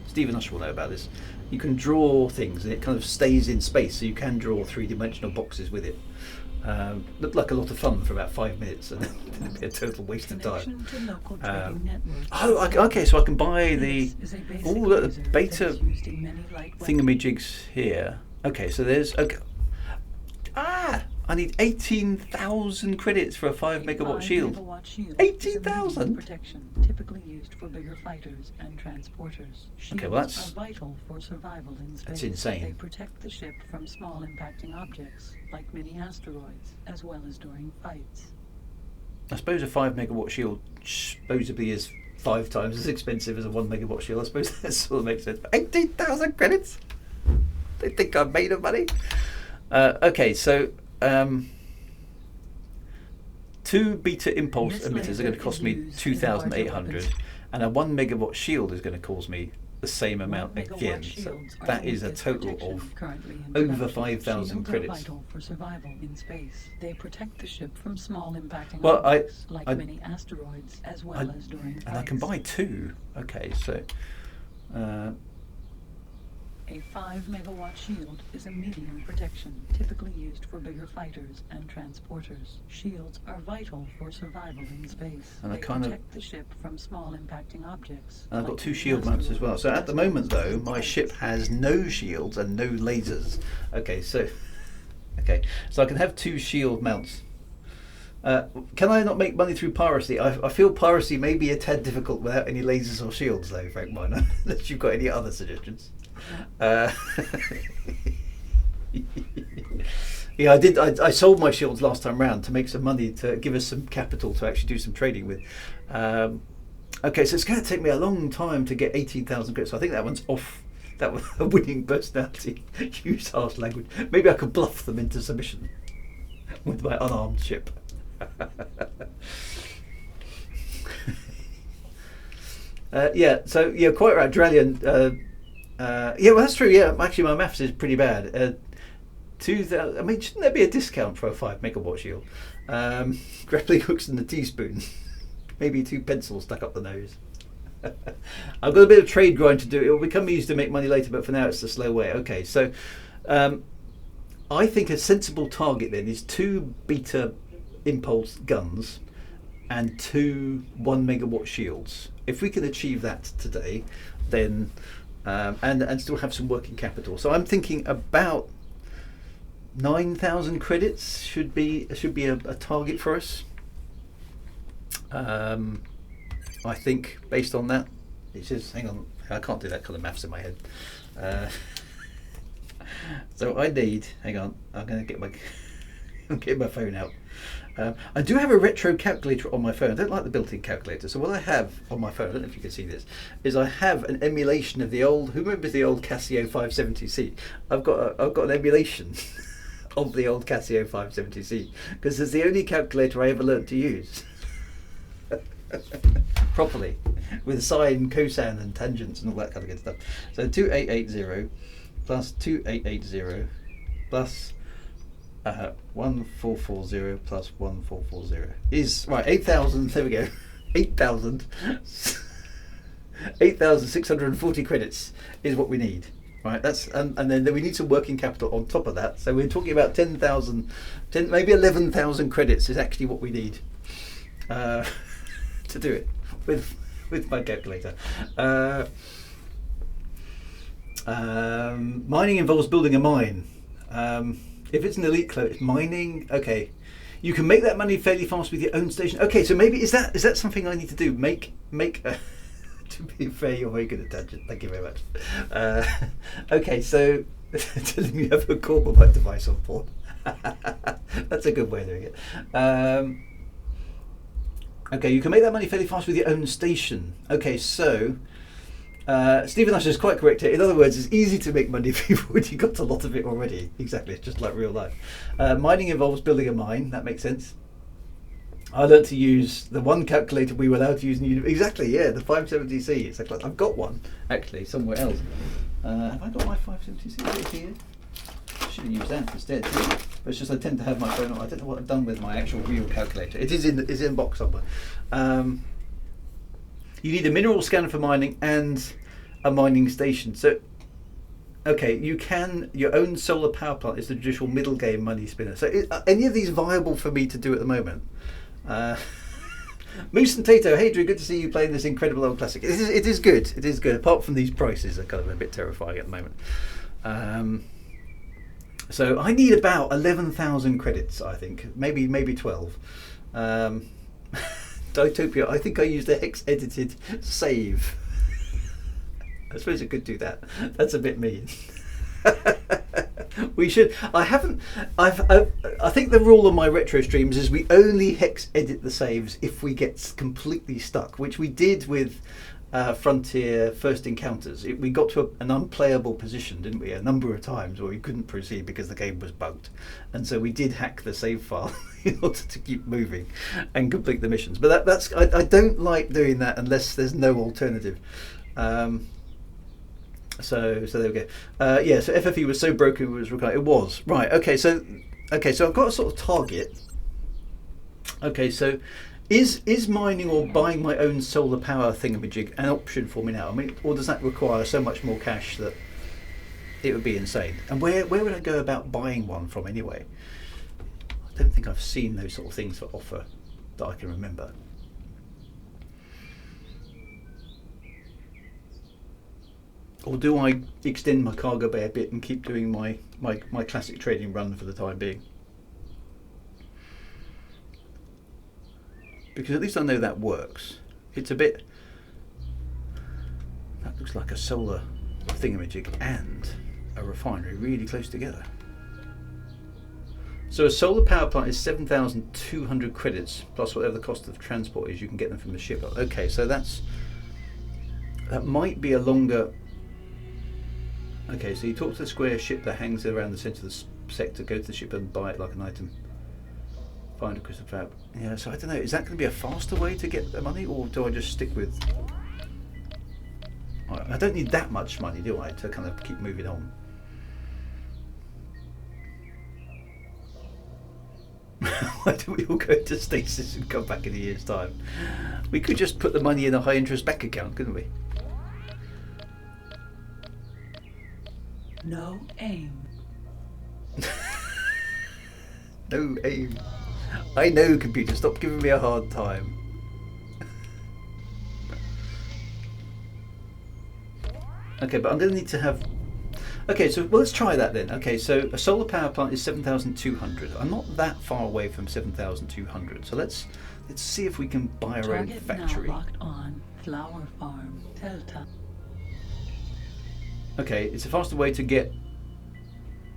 Stephen Usher will know about this. You can draw things and it kind of stays in space, so you can draw three-dimensional boxes with it. Looked like a lot of fun for about 5 minutes, and then it'd be a total waste of time. Connection to local trading networks. Oh, okay. So I can buy the This is a basic the user beta that's used in many light thingamajigs here. Okay, so there's okay. I need 18,000 credits for a 5 megawatt shield. 18,000? Protection typically used for bigger fighters and transporters. Okay, well, Shields that's- are vital for survival in space. that's insane. They protect the ship from small impacting objects like mini asteroids, as well as during fights. I suppose a 5 megawatt shield supposedly is 5 times as expensive as a 1 megawatt shield. I suppose that sort of makes sense. But 18,000 credits? They think I'm made of money? Okay, so 2 beta impulse This emitters are going to laser cost is me used in 2,800, larger weapons. and a 1 megawatt shield is going to cost me the same amount 1 megawatt again. So shields are that is used a as total protection of currently in over production. 5,000 Shields are credits. vital for survival in space. They protect the ship from small impacting Well, objects, like I- mini asteroids, as well as during And I can flights. buy 2. Okay, so A 5 megawatt shield is a medium protection, typically used for bigger fighters and transporters. Shields are vital for survival in space. And I They kind of- protect the ship from small impacting objects. and I've got like 2 mini shield mounts as well. So at the asteroids, moment, though, and my planets. ship has no shields and no lasers. Okay, so I can have 2 shield mounts. Can I not make money through piracy? I feel piracy may be a tad difficult without any lasers or shields, though, Frank Miner. Unless you've got any other suggestions. Yeah, I did. I sold my shields last time round to make some money, to give us some capital to actually do some trading with. Okay, so it's going to take me a long time to get 18,000 credits. So I think that one's off. That was a winning personality. Use harsh language. Maybe I could bluff them into submission with my unarmed ship. Yeah, so yeah, quite right, Drellian. Yeah, well, that's true. Yeah, actually, my maths is pretty bad. 2,000. I mean, shouldn't there be a discount for a 5 megawatt shield? Grappling hooks and a teaspoon. Maybe 2 pencils stuck up the nose. I've got a bit of trade grind to do. It will become easy to make money later, but for now it's the slow way. Okay, so I think a sensible target then is 2 beta impulse guns and 2 1 megawatt shields. If we can achieve that today, then and still have some working capital. So I'm thinking about 9,000 credits should be a target for us. I think based on that, it says, hang on, I can't do that kind of maths in my head. So I need, hang on, I'm going to get my phone out. I do have a retro calculator on my phone. I don't like the built-in calculator. So what I have on my phone, I don't know if you can see this, is I have an emulation of the old. Who remembers the old Casio 570C? I've got an emulation of the old Casio 570C because it's the only calculator I ever learned to use properly, with sine, cosine, and tangents and all that kind of good stuff. So 2880 plus 2880 plus 1440 plus 1440 is right. 8,000. There we go. 8,640 credits is what we need. Right. That's and then we need some working capital on top of that. So we're talking about 10,000, maybe 11,000 credits is actually what we need to do it with my calculator. Mining involves building a mine. If it's an elite cloak, it's mining. Okay, you can make that money fairly fast with your own station. Okay, so maybe is that something I need to do? Make. To be fair, you're very good at tangent. Thank you very much. Okay, so telling me you have a Corbomite device on board. That's a good way of doing it. Okay, you can make that money fairly fast with your own station. Okay, so Stephen Usher is quite correct here. In other words, it's easy to make money if you've already got a lot of it already. Exactly, it's just like real life. Mining involves building a mine. That makes sense. I learned to use the one calculator we were allowed to use in university. Exactly, yeah, the 570C. It's like, I've got one actually somewhere else. Have I got my 570C? Is it here? I should have used that instead too. But it's just I tend to have my phone on. I don't know what I've done with my actual real calculator. It is in a box somewhere. You need a mineral scanner for mining and a mining station. So, okay, your own solar power plant is the traditional middle game money spinner. So, are any of these viable for me to do at the moment? Moose and Tato, hey Drew, good to see you playing this incredible old classic. It is good. It is good. Apart from these prices are kind of a bit terrifying at the moment. So I need about 11,000 credits, I think, maybe 12. Ditopia, I think I used a hex edited save. I suppose I could do that. That's a bit mean. We should. I think the rule on my retro streams is we only hex edit the saves if we get completely stuck, which we did with Frontier First Encounters. We got to an unplayable position, didn't we? A number of times where we couldn't proceed because the game was bugged, and so we did hack the save file in order to keep moving and complete the missions. But I don't like doing that unless there's no alternative. So there we go. Yeah, so FFE was so broken it was required. It was right. Okay, so I've got a sort of target. Okay, so is mining or buying my own solar power thingamajig an option for me now? I mean, or does that require so much more cash that it would be insane? And where would I go about buying one from anyway? I don't think I've seen those sort of things for offer that I can remember. Or do I extend my cargo bay a bit and keep doing my classic trading run for the time being? Because at least I know that works. It's a bit... That looks like a solar thingamajig and a refinery really close together. So a solar power plant is 7,200 credits plus whatever the cost of transport is. You can get them from the ship. Okay, so that might be a longer... Okay, so you talk to the square ship that hangs around the centre of the sector, go to the ship and buy it like an item. Find a crystal fab. Yeah, so I don't know, is that going to be a faster way to get the money, or do I just stick with... I don't need that much money, do I, to kind of keep moving on? Why don't we all go into stasis and come back in a year's time? We could just put the money in a high interest bank account, couldn't we? No aim. No aim. I know, computer, stop giving me a hard time. Okay, but I'm going to need to have... Okay, so well, let's try that then. Okay, so a solar power plant is 7,200. I'm not that far away from 7,200. So let's see if we can buy our own factory. Now locked on Flower Farm, Delta. Okay, it's a faster way to get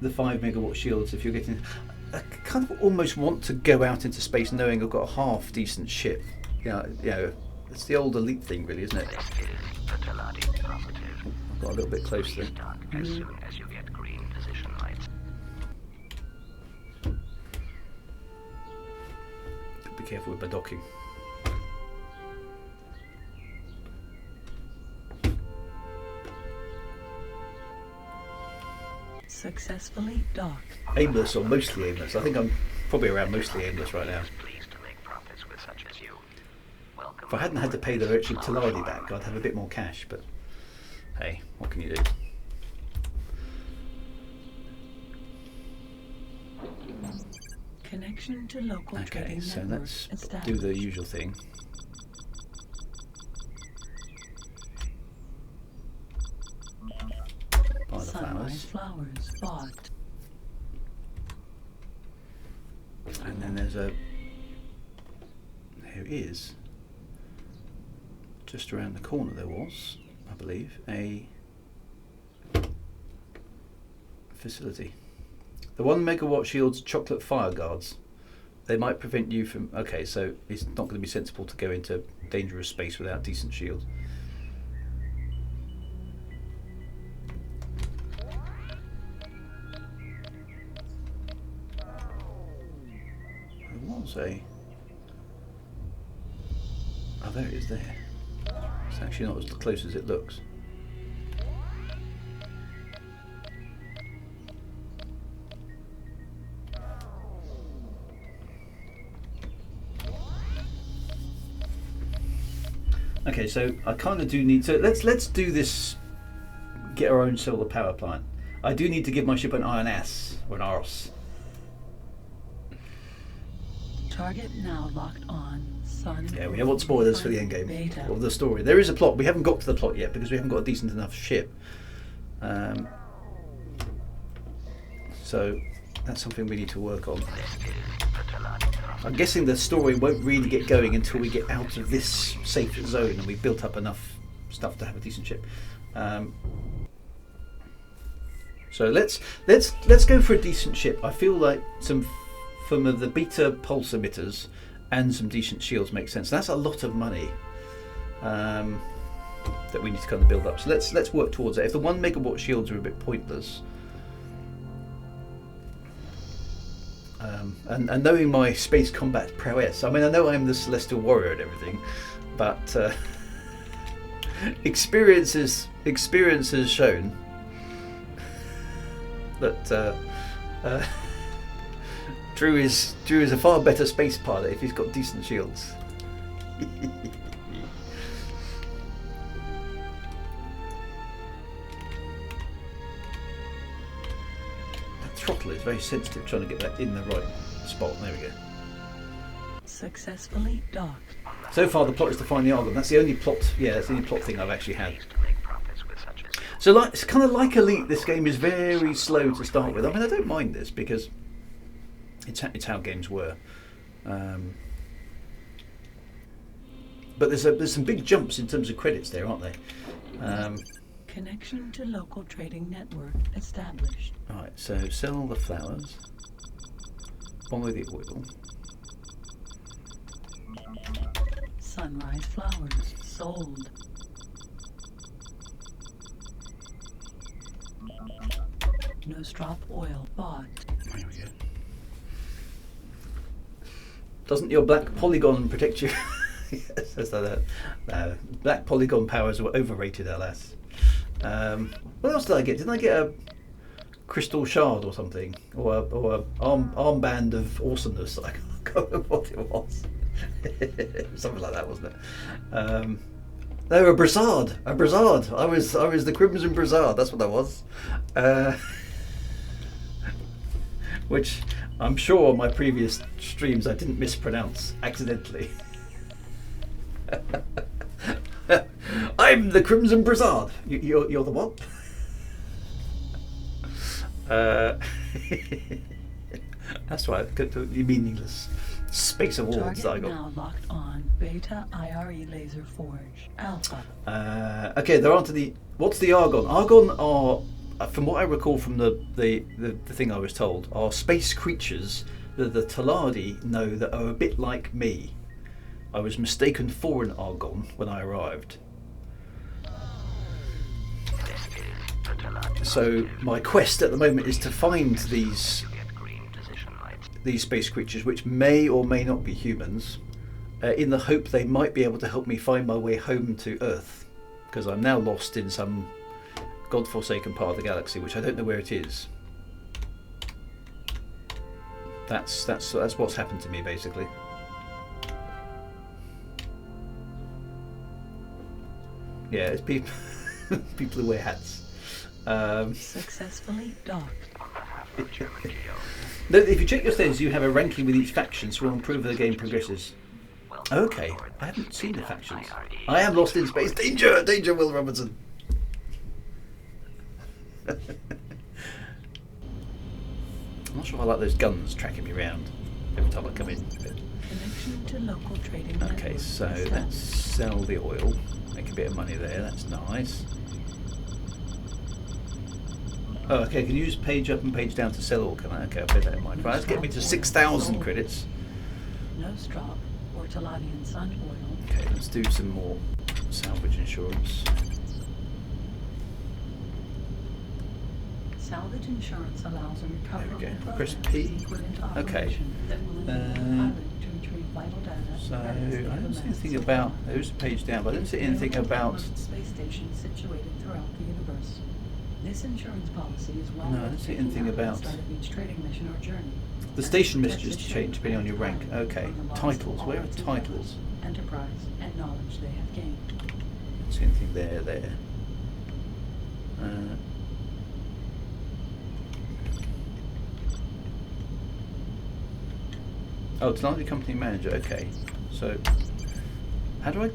the 5 megawatt shields if you're getting... I kind of almost want to go out into space knowing I've got a half decent ship. You know, it's the old elite thing really, isn't it? I've Got a little bit close there. As soon as you get green position lights. Be careful with my docking. Successfully docked. Aimless or mostly aimless. I think I'm probably around mostly aimless right now. Pleased to make profits with such as you. Welcome. If I hadn't had to pay the Richard Tallardi back, I'd have a bit more cash, but hey, what can you do? Connection to local Okay, trading so network let's established. do the usual thing. Buy the Sunrise flowers. flowers bought. And then there is, just around the corner there was, I believe, a facility. The 1 megawatt shields chocolate fire guards. They might prevent you from... Okay, so it's not going to be sensible to go into dangerous space without decent shields. There was a... Oh, there it is there. It's actually not as close as it looks. Okay, so I kind of do need to... Let's do this, get our own solar power plant. I do need to give my ship an INS, or an ARS. Target now locked on Sun. Yeah, we don't want spoilers for the endgame, Beta. or the story. There is a plot, we haven't got to the plot yet because we haven't got a decent enough ship. So that's something we need to work on. I'm guessing the story won't really get going until we get out of this safe zone and we've built up enough stuff to have a decent ship. So let's go for a decent ship. I feel like some of the beta pulse emitters and some decent shields make sense. That's a lot of money that we need to kind of build up. So let's work towards it. If the 1 megawatt shields are a bit pointless. And knowing my space combat prowess, I mean, I know I'm the Celestial Warrior and everything, but experience has shown that Drew is a far better space pilot if he's got decent shields. That throttle is very sensitive, trying to get that in the right spot. There we go. Successfully docked. So far, the plot is to find the Argon. That's the only plot. Yeah, that's the only plot thing I've actually had. So, like, it's kind of like Elite. This game is very slow to start with. I mean, I don't mind this because it's how games were. But there's some big jumps in terms of credits there, aren't there? Connection to local trading network established. All right. So sell the flowers. Buy the oil. Sunrise flowers sold. Nostrop oil bought. There we go. Doesn't your black polygon protect you? Yes, that's that. Black polygon powers were overrated, alas. What else did I get? Didn't I get a crystal shard or something, or a armband of awesomeness? I can't remember what it was. Something like that, wasn't it? No, a brassard. I was the Crimson Brassard. That's what I was. Which I'm sure on my previous streams I didn't mispronounce accidentally. I'm the Crimson Brassard. You're the what? That's right. The meaningless space awards that I got. Now locked on Beta IRE Laser Forge Alpha. Okay, there aren't any. What's the Argon? Argon are, from what I recall from the thing I was told, are space creatures that the Taladi know that are a bit like me. I was mistaken for an Argon when I arrived. So my quest at the moment is to find these space creatures, which may or may not be humans, in the hope they might be able to help me find my way home to Earth, because I'm now lost in some godforsaken part of the galaxy, which I don't know where it is. That's what's happened to me, basically. Yeah, it's people people who wear hats. Successfully docked. If you check your status, you have a ranking with each faction, so will improve as the game progresses. Okay, I haven't seen the factions. I am lost in space. Danger! Danger, Will Robinson! I'm not sure if I like those guns tracking me around every time I come in. Connection to local trading Okay, network so established. let's sell the oil. Make a bit of money there, that's nice. Oh, okay, I can use page up and page down to sell all, can I? Okay, I'll bear that in mind. Right, let's get me to 6,000 credits. Nostrop or Taladian sun oil. Okay, let's do some more salvage insurance. Salvage insurance allows a recoverable There we go. program Press to P. be put into Okay. operation that will enable the pilot to retrieve vital data. So, I credits, don't and see events. anything about... There's a page down, but I don't see anything about... Space stations situated throughout the universe. This insurance policy is well No, I don't see anything about... start of each trading mission or journey. The station messages change depending on your rank. Okay, titles. Where are titles? Enterprise and knowledge they have gained. Don't see anything there. Oh, it's not the company manager. Okay, so how do I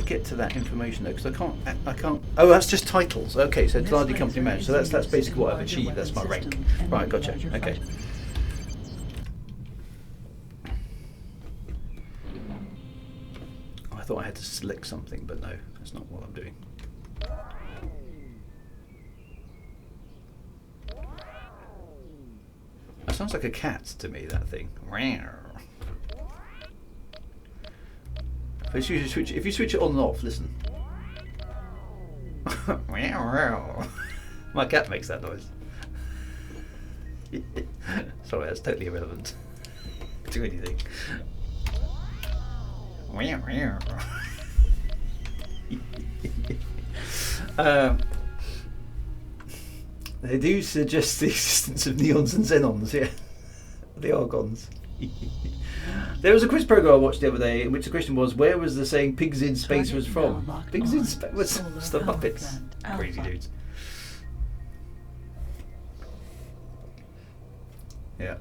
get to that information though? Because I can't. Oh, that's just titles. Okay, so Taladi company manager. So that's basically what I've achieved. That's my rank. Right, gotcha. Okay. I thought I had to select something, but no, that's not what I'm doing. That sounds like a cat to me, that thing. If you switch it on and off, listen. My cat makes that noise. Sorry, that's totally irrelevant to anything. They do suggest the existence of neons and xenons, yeah. The argons. There was a quiz program I watched the other day in which the question was, where was the saying pigs in space was from? Pigs in space was the Muppets. Crazy dudes. Yeah.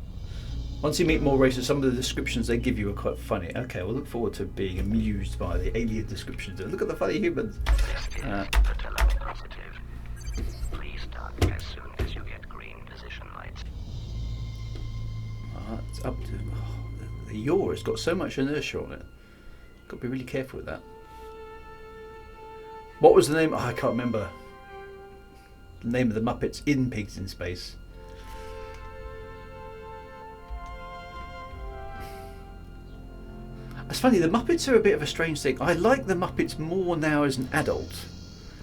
Once you meet more races, some of the descriptions they give you are quite funny. Okay, we'll look forward to being amused by the alien descriptions. Look at the funny humans. Please start as soon as you get green position lights. It's up to... the yaw has got so much inertia on it. Got to be really careful with that. What was the name? Oh, I can't remember. The name of the Muppets in Pigs in Space. It's funny, the Muppets are a bit of a strange thing. I like the Muppets more now as an adult,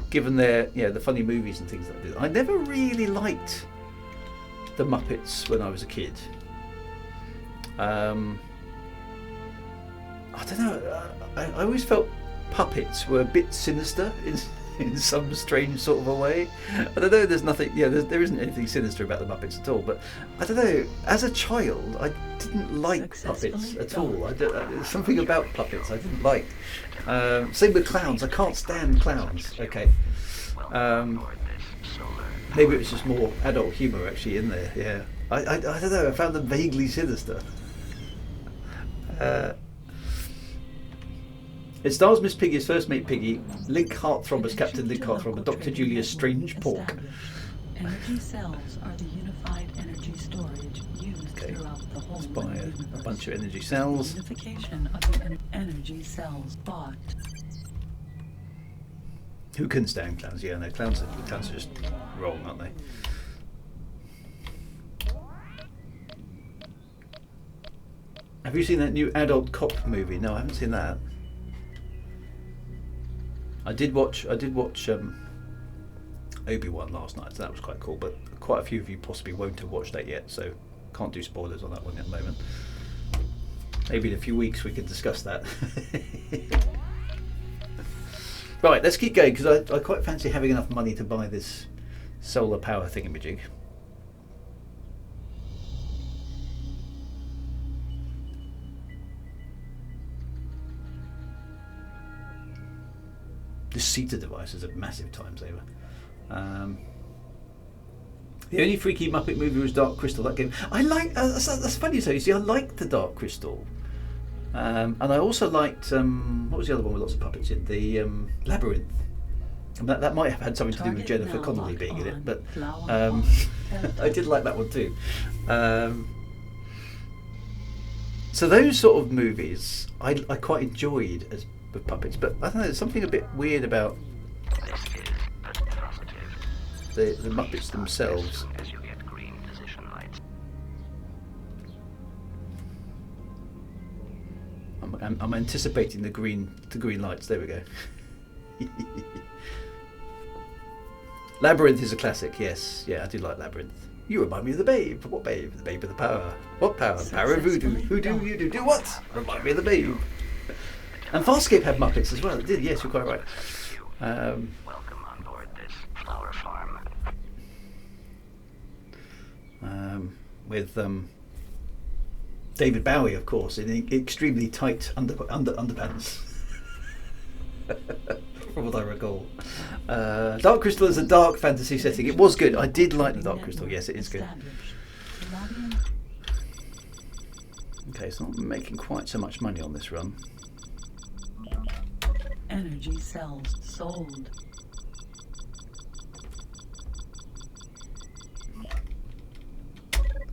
given their, the funny movies and things like that. I never really liked the Muppets when I was a kid. I don't know. I always felt puppets were a bit sinister in some strange sort of a way. I don't know. There's nothing. There isn't anything sinister about the Muppets at all. But I don't know. As a child, I didn't like puppets at all. There's something about puppets I didn't like. Same with clowns. I can't stand clowns. Okay. Maybe it was just more adult humour actually in there. Yeah. I don't know. I found them vaguely sinister. It stars Miss Piggy as First Mate Piggy, Link Heartthrob as Captain Link Heartthrob, and Dr. Julius Strange Pork. Energy cells are the unified energy storage used throughout the whole Let's buy universe. a bunch of energy cells. Unification of the energy cells bought. Who can stand clowns? Yeah, no, clowns are just wrong, aren't they? Have you seen that new adult cop movie? No, I haven't seen that. I did watch Obi-Wan last night, so that was quite cool. But quite a few of you possibly won't have watched that yet, so can't do spoilers on that one at the moment. Maybe in a few weeks we can discuss that. Right, let's keep going because I quite fancy having enough money to buy this solar power thingamajig. This Sita device is a massive time saver. The only freaky Muppet movie was Dark Crystal. That game I like. That's funny. So you see, I liked the Dark Crystal, and I also liked what was the other one with lots of puppets in the Labyrinth. And that might have had something to do with Jennifer Connelly being in it, but I did like that one too. So those sort of movies I quite enjoyed as with puppets, but I don't know, there's something a bit weird about the Muppets themselves. As you get green position lights. I'm anticipating the green lights. There we go. Labyrinth is a classic. Yes, yeah, I do like Labyrinth. You remind me of the Babe. What Babe? The Babe of the Power. What power? The power of voodoo. Who do you do? Do what? Remind me of the Babe. And Farscape had Muppets as well. It did. Yes, you're quite right. Welcome on board this flower farm. With David Bowie, of course, in extremely tight underpants. From what I recall. Dark Crystal is a dark fantasy setting. It was good. I did like the Dark Crystal. Yes, it is good. Okay, so I'm not making quite so much money on this run. Energy cells sold.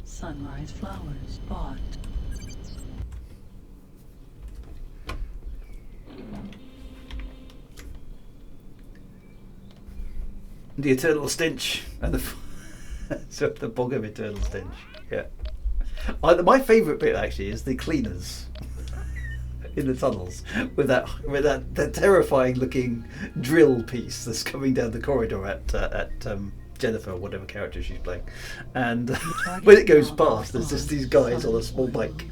Sunrise flowers bought. The eternal stench and the bog of eternal stench. Yeah. My favourite bit actually is the cleaners in the tunnels with that terrifying looking drill piece that's coming down the corridor at Jennifer, whatever character she's playing, and when it goes past, there's just these guys on a small bike.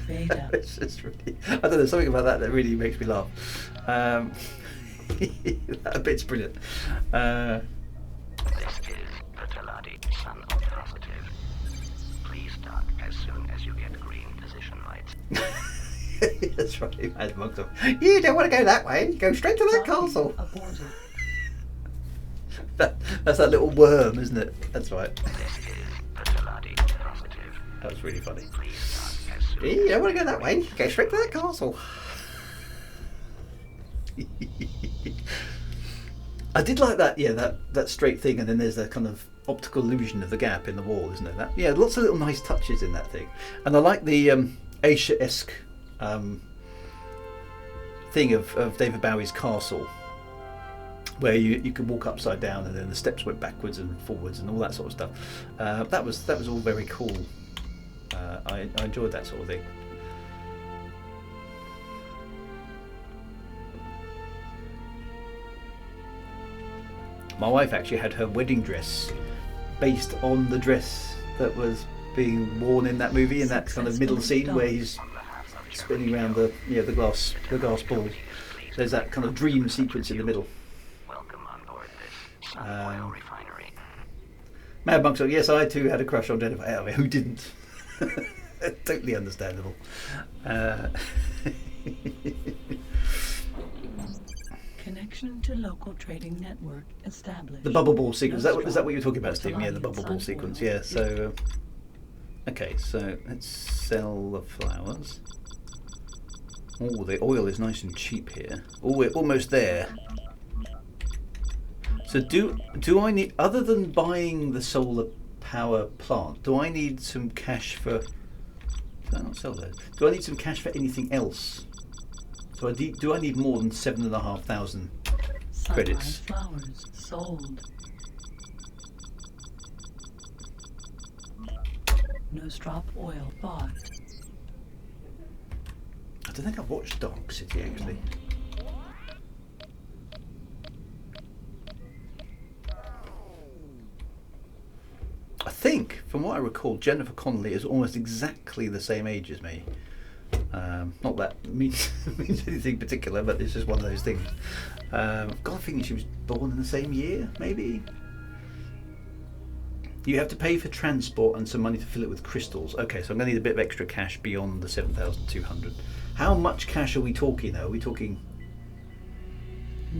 It's just really, I don't know, something about that really makes me laugh. That bit's brilliant. This is Petaladi, son of positive. Please dock as soon as you get green position lights. That's right. Mad Monks. You don't want to go that way. Go straight to that castle. Aborted. That's that little worm, isn't it? That's right. This is Petaladi, positive. That was really funny. Please dock as soon You don't want to go that way. Go straight to that castle. I did like that. Yeah, that straight thing, and then there's that kind of optical illusion of the gap in the wall, isn't it? That, yeah, lots of little nice touches in that thing, and I like the Asia-esque thing of David Bowie's castle, where you could walk upside down and then the steps went backwards and forwards and all that sort of stuff. That was all very cool. I enjoyed that sort of thing. My wife actually had her wedding dress based on the dress that was being worn in that movie, in that kind of middle scene where he's spinning around the glass ball. There's that kind of dream sequence in the middle. welcome on board this Sun Oil Refinery. Mad Monks. Yes, I too had a crush on Jennifer. I mean, who didn't? Totally understandable. Connection to local trading network established. The bubble ball sequence. No Is that what you were talking about, Petaladi Stephen? Yeah, the bubble ball Sun sequence. Oil. Yeah. So, okay. So let's sell the flowers. Oh, the oil is nice and cheap here. Oh, we're almost there. So do I need, other than buying the solar power plant, do I need some cash for? Did I not sell those? Do I need some cash for anything else? So do I need more than 7,500 credits? Sunrise flowers sold. Nostrop oil bought. I don't think I've watched Dark City actually. I think, from what I recall, Jennifer Connelly is almost exactly the same age as me. Not that means anything particular, but it's just one of those things. I've got a feeling she was born in the same year, maybe. You have to pay for transport and some money to fill it with crystals. Okay, so I'm going to need a bit of extra cash beyond the 7,200. How much cash are we talking though? Are we talking...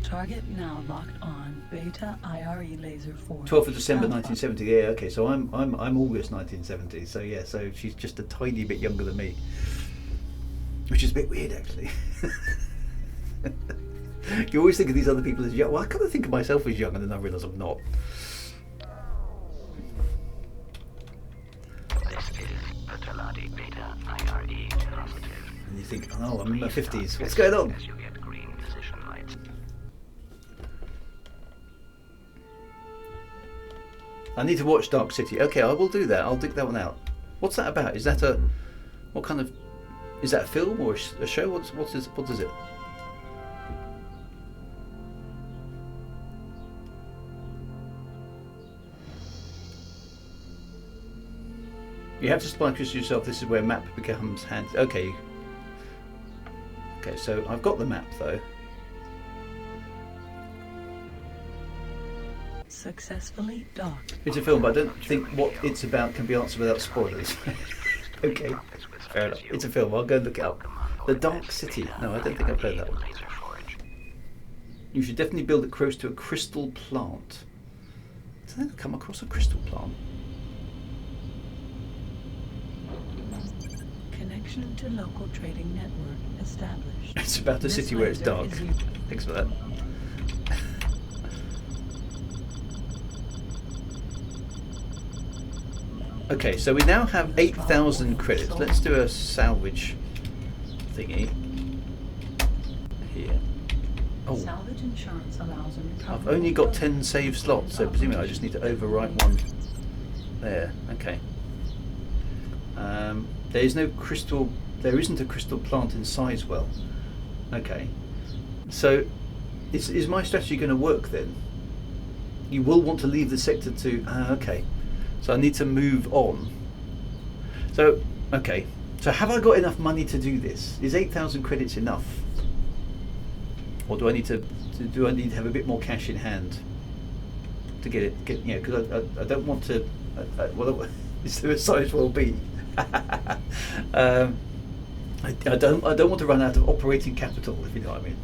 Target now locked on. Beta IRE laser 4. 12th of December Alpha. 1970. Yeah, okay, so I'm August 1970. So yeah, so she's just a tiny bit younger than me. Which is a bit weird actually. You always think of these other people as young. Well, I kind of think of myself as young and then I realise I'm not. This is Petaladi Beta IRE positive. And you think, oh, I'm in my 50s. What's going on? As you get green position lights. I need to watch Dark City. Okay, I will do that. I'll dig that one out. What's that about? Is that a... What kind of... Is that a film or a show? What is it? You have to supply crystals yourself. This is where map becomes handy. Okay. Okay, so I've got the map though. Successfully docked. It's a film, but I don't think what it's about can be answered without spoilers. Okay, fair enough. It's a film. I'll go and look it up. The Dark City. No, I don't think I've heard that one. Laser forge. You should definitely build it close to a crystal plant. Did I come across a crystal plant? Connection to local trading network established. It's about a This city where it's laser dark. is used- Thanks for that. Okay, so we now have 8,000 credits. Let's do a salvage thingy here. Oh, Salvage insurance allows a recovery. I've only got 10 save slots, so presumably I just need to overwrite one there. Okay. There is no crystal. There isn't a crystal plant in Sizewell. Okay. So, is my strategy going to work then? You will want to leave the sector to. Okay. So I need to move on. So, okay. So have I got enough money to do this? Is 8,000 credits enough? or do I need to have a bit more cash in hand to get it? Because I don't want to. Well, is there a size will be? I don't want to run out of operating capital, if you know what I mean.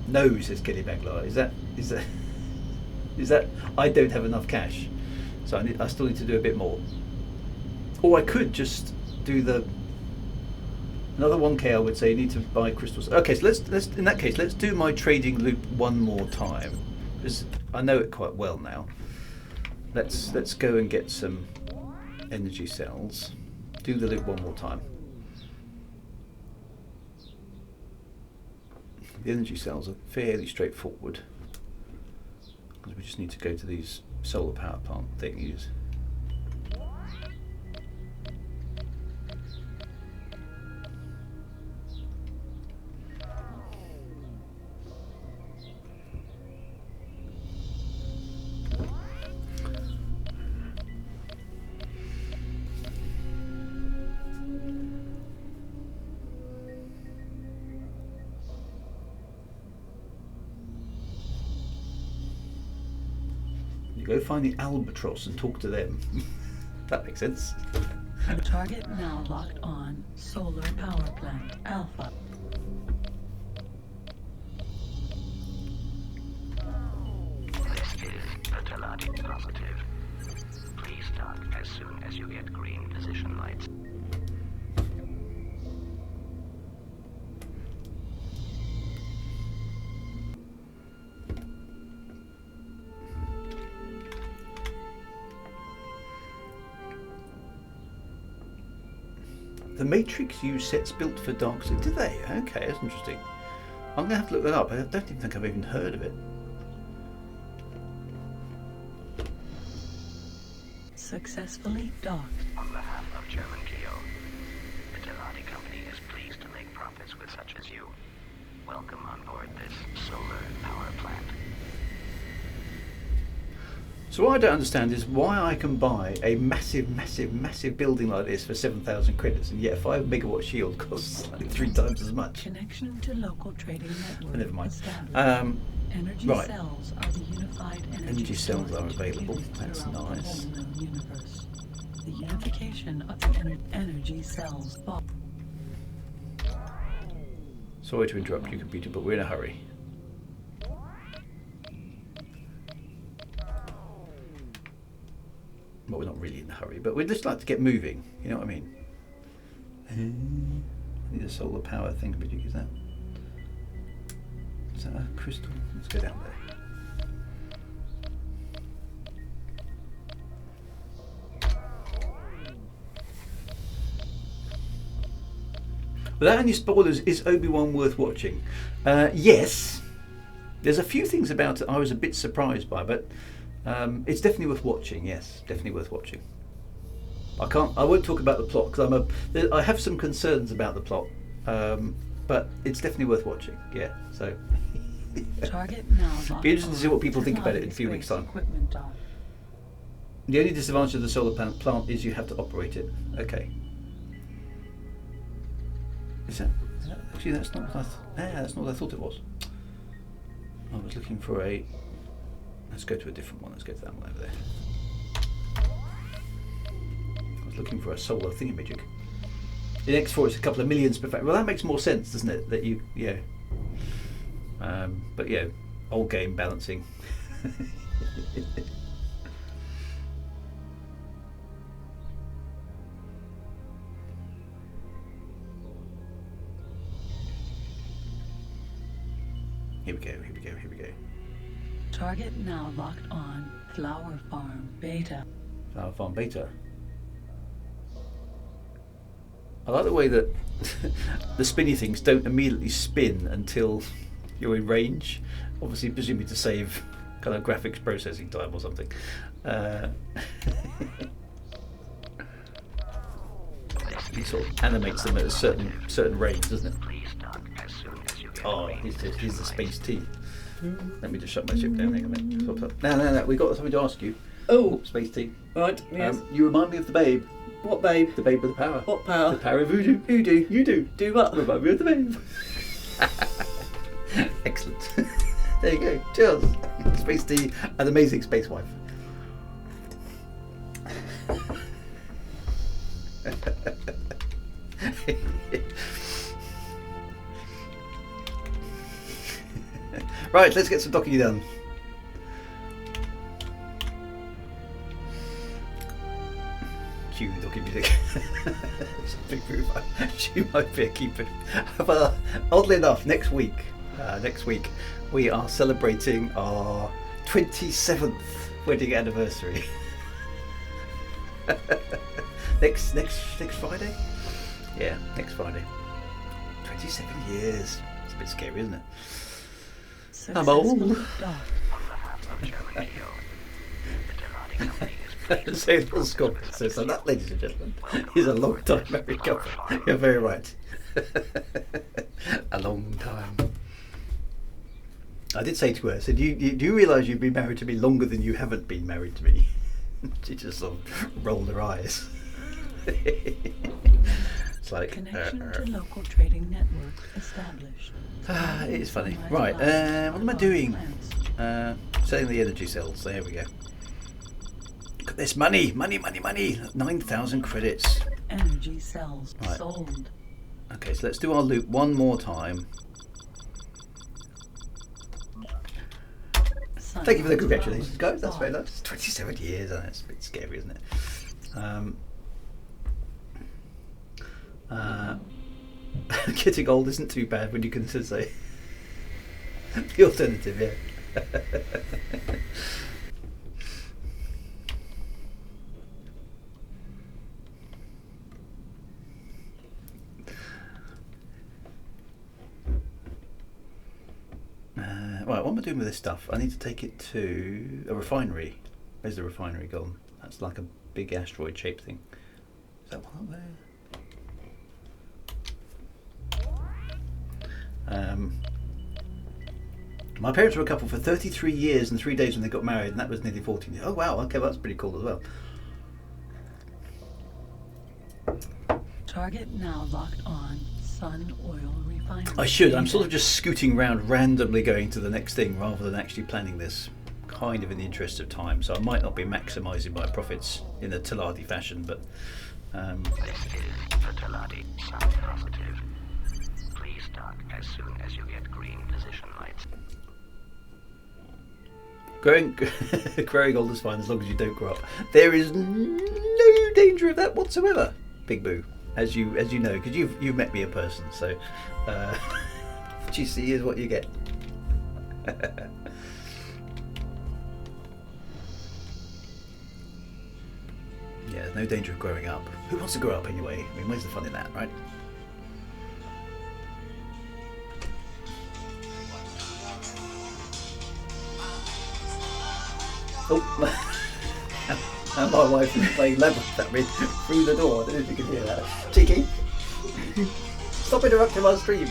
No, says Kelly Baglar. Is that I don't have enough cash, so I still need to do a bit more. Or I could just do another 1K. I would say you need to buy crystals. Okay, so let's in that case let's do my trading loop one more time, because I know it quite well now. Let's go and get some energy cells. Do the loop one more time. The energy cells are fairly straightforward, because we just need to go to these solar power plant thingies. Go find the albatross and talk to them. That makes sense. The target now locked on. Solar power plant Alpha. This is a Teladi positive. Please dock as soon as you get green position lights. The Matrix use sets built for dark. Did they? Okay, that's interesting. I'm going to have to look that up. I don't even think I've even heard of it. Successfully docked. On behalf of German Keo, the Teladi company is pleased to make profits with such as you. Welcome on board this solar power plant. So what I don't understand is why I can buy a massive building like this for 7,000 credits, and yet a 5 megawatt shield costs like 3 times as much. Connection to local trading network. Never mind. Established. Energy Right. cells are the unified Energy cells are storage available. used That's throughout the nice. whole known universe. The unification of the energy cells. Sorry to interrupt you, computer, but we're in a hurry. Well, we're not really in a hurry, but we'd just like to get moving. You know what I mean? I need a solar power thing. Is that a crystal? Let's go down there. Without any spoilers, is Obi-Wan worth watching? Yes. There's a few things about it I was a bit surprised by, but it's definitely worth watching. Yes, definitely worth watching. I won't talk about the plot because I have some concerns about the plot, but it's definitely worth watching. Yeah, so. Target now. Be interesting to see what people think about it in a few weeks' time. Equipment dock. The only disadvantage of the solar plant is you have to operate it. Okay. Is that actually that's not what that's not what I thought it was. I was looking for a. Let's go to a different one. Let's go to that one over there. I was looking for a solar thingamajig. In X4 it's a couple of millions per factor. Well, that makes more sense, doesn't it? That you, yeah. But yeah, old game balancing. Here we go. Target now locked on. Flower Farm Beta. Flower Farm Beta. I like the way that the spinny things don't immediately spin until you're in range. Obviously, presumably to save kind of graphics processing time or something. He sort of animates them at a certain range, doesn't it? Oh, here's the space tea. Let me just shut my ship down. Hang on a minute. No. We've got something to ask you. Oh, Space tea. right, yes. You remind me of the babe. What babe? The babe with the power. What power? The power of voodoo. Who do? You do. Do what? Remind me of the babe. Excellent. There you go. Cheers. Space tea, an amazing space wife. Right, let's get some docking done. Cue docking music. She might be a keeper. But oddly enough, next week we are celebrating our 27th wedding anniversary. next Friday? Yeah, next Friday. 27 years. It's a bit scary, isn't it? I'm old. On behalf of German Keo, the Delani company is pleased So that, ladies and gentlemen, is a long time married couple. You're very right. A long time. I did say to her, I said, do you realise you've been married to me longer than you haven't been married to me? She just sort of rolled her eyes. It's like... Connection to local trading network established. It is funny. Right, what am I doing? Selling the energy cells. There we go. Look at this money! 9,000 credits. Energy cells Right. sold. Okay, so let's do our loop one more time. Thank you for the congratulations, guys. That's very nice. 27 years, and it's a bit scary, isn't it? Getting old isn't too bad when you consider, say, the alternative, yeah. Right, what am I doing with this stuff? I need to take it to a refinery. Where's the refinery gone? That's like a big asteroid shaped thing. Is that one up there? My parents were a couple for 33 years and 3 days when they got married, and that was nearly 14 years. Oh wow, okay, well, that's pretty cool as well. Target now locked on. Sun Oil Refinery. I should. I'm sort of just scooting around randomly going to the next thing rather than actually planning this, kind of in the interest of time. So I might not be maximising my profits in a Tiladi fashion, but... This is the Delani Sun Positive. Please dock as soon as you get green position lights. Growing old is fine as long as you don't grow up. There is no danger of that whatsoever, Big Boo. As you know, because you've met me in person, so what you see is what you get. Yeah, there's no danger of growing up. Who wants to grow up anyway? I mean, where's the fun in that, right? Oh. And my wife is playing Labyrinth at me through the door. I don't know if you can hear that. Cheeky! Stop interrupting my stream!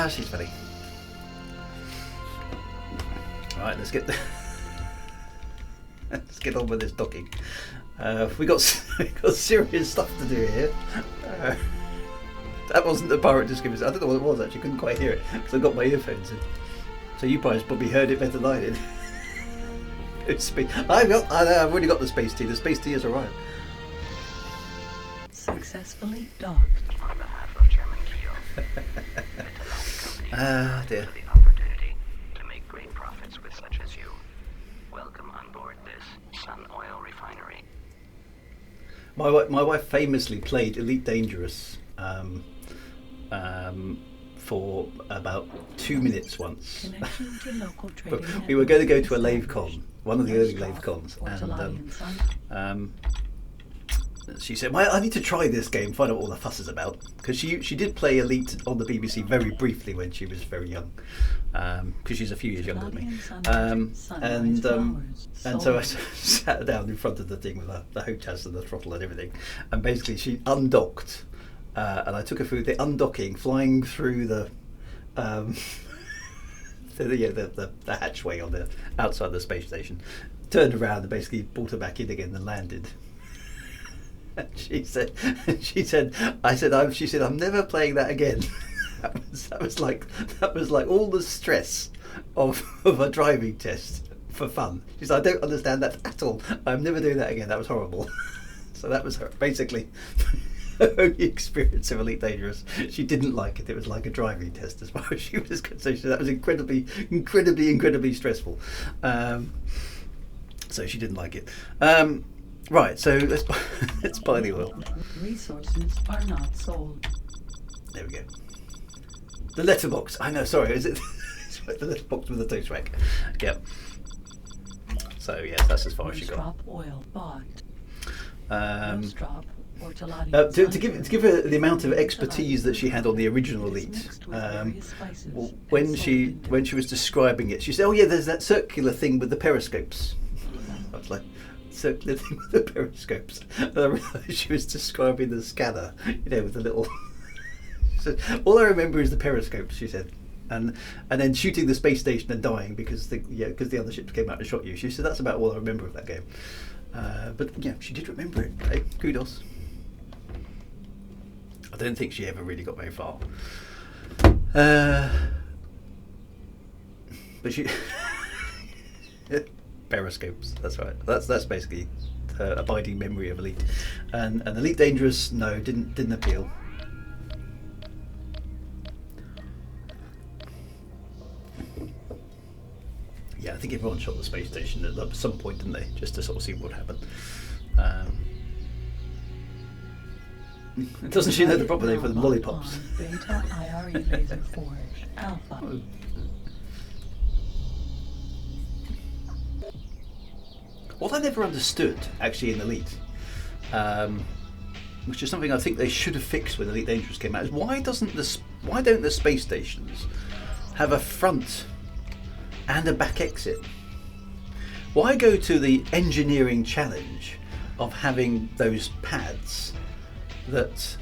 She's funny. Alright, let's get on with this docking. We got serious stuff to do here. That wasn't the pirate just giving us. I don't know what it was actually. Couldn't quite hear it because I got my earphones in. So you guys probably heard it better than I did. I've already got the space tea. The space tea has arrived. Successfully docked. On behalf of German Keo, the Delani company Ah, dear. has the opportunity to make great profits with such as you. Welcome on board this Sun Oil Refinery. My wife famously played Elite Dangerous for about 2 minutes once. Connection to local trading We were going to go to a network LaveCon, one of the early established. LaveCons, And she said, "Well, I need to try this game, find out what all the fuss is about." Because she did play Elite on the BBC very briefly when she was very young, because she's a few years younger than me. And so I sat down in front of the thing with the hotels and the throttle and everything, and basically she undocked, and I took her through the undocking, flying through the hatchway on the outside the space station, turned around and basically brought her back in again and landed. she said, I said, she said, I'm never playing that again. that was like all the stress of a driving test for fun. She said, I don't understand that at all. I'm never doing that again. That was horrible. So that was her, basically her only experience of Elite Dangerous. She didn't like it. It was like a driving test as far as she was concerned. So that was incredibly stressful. So she didn't like it. Right, so let's buy the oil. Resources are not sold. There we go. The letterbox. I know, sorry, is it the letterbox with the toast rack? Yep. So yes, that's as far as she got. Drop oil bought. To give her the amount of expertise that she had on the original Elite, when she was describing it, she said, "Oh yeah, there's that circular thing with the periscopes." I was like, "Circular thing with the periscopes." And I realised she was describing the scanner, with the little. So, all I remember is the periscopes, she said, and then shooting the space station and dying because the other ships came out and shot you. She said that's about all I remember of that game. But yeah, she did remember it. Hey, kudos. I don't think she ever really got very far. But she periscopes. That's right. That's basically her abiding memory of Elite, and Elite Dangerous. No, didn't appeal. Yeah, I think everyone shot the space station at some point, didn't they? Just to sort of see what happened. Doesn't she know the proper name for the lollipops? Beta IRE laser forge alpha. Oh. What I never understood, actually, in Elite, which is something I think they should have fixed when Elite Dangerous came out, is why don't the space stations have a front and a back exit? Why go to the engineering challenge of having those pads that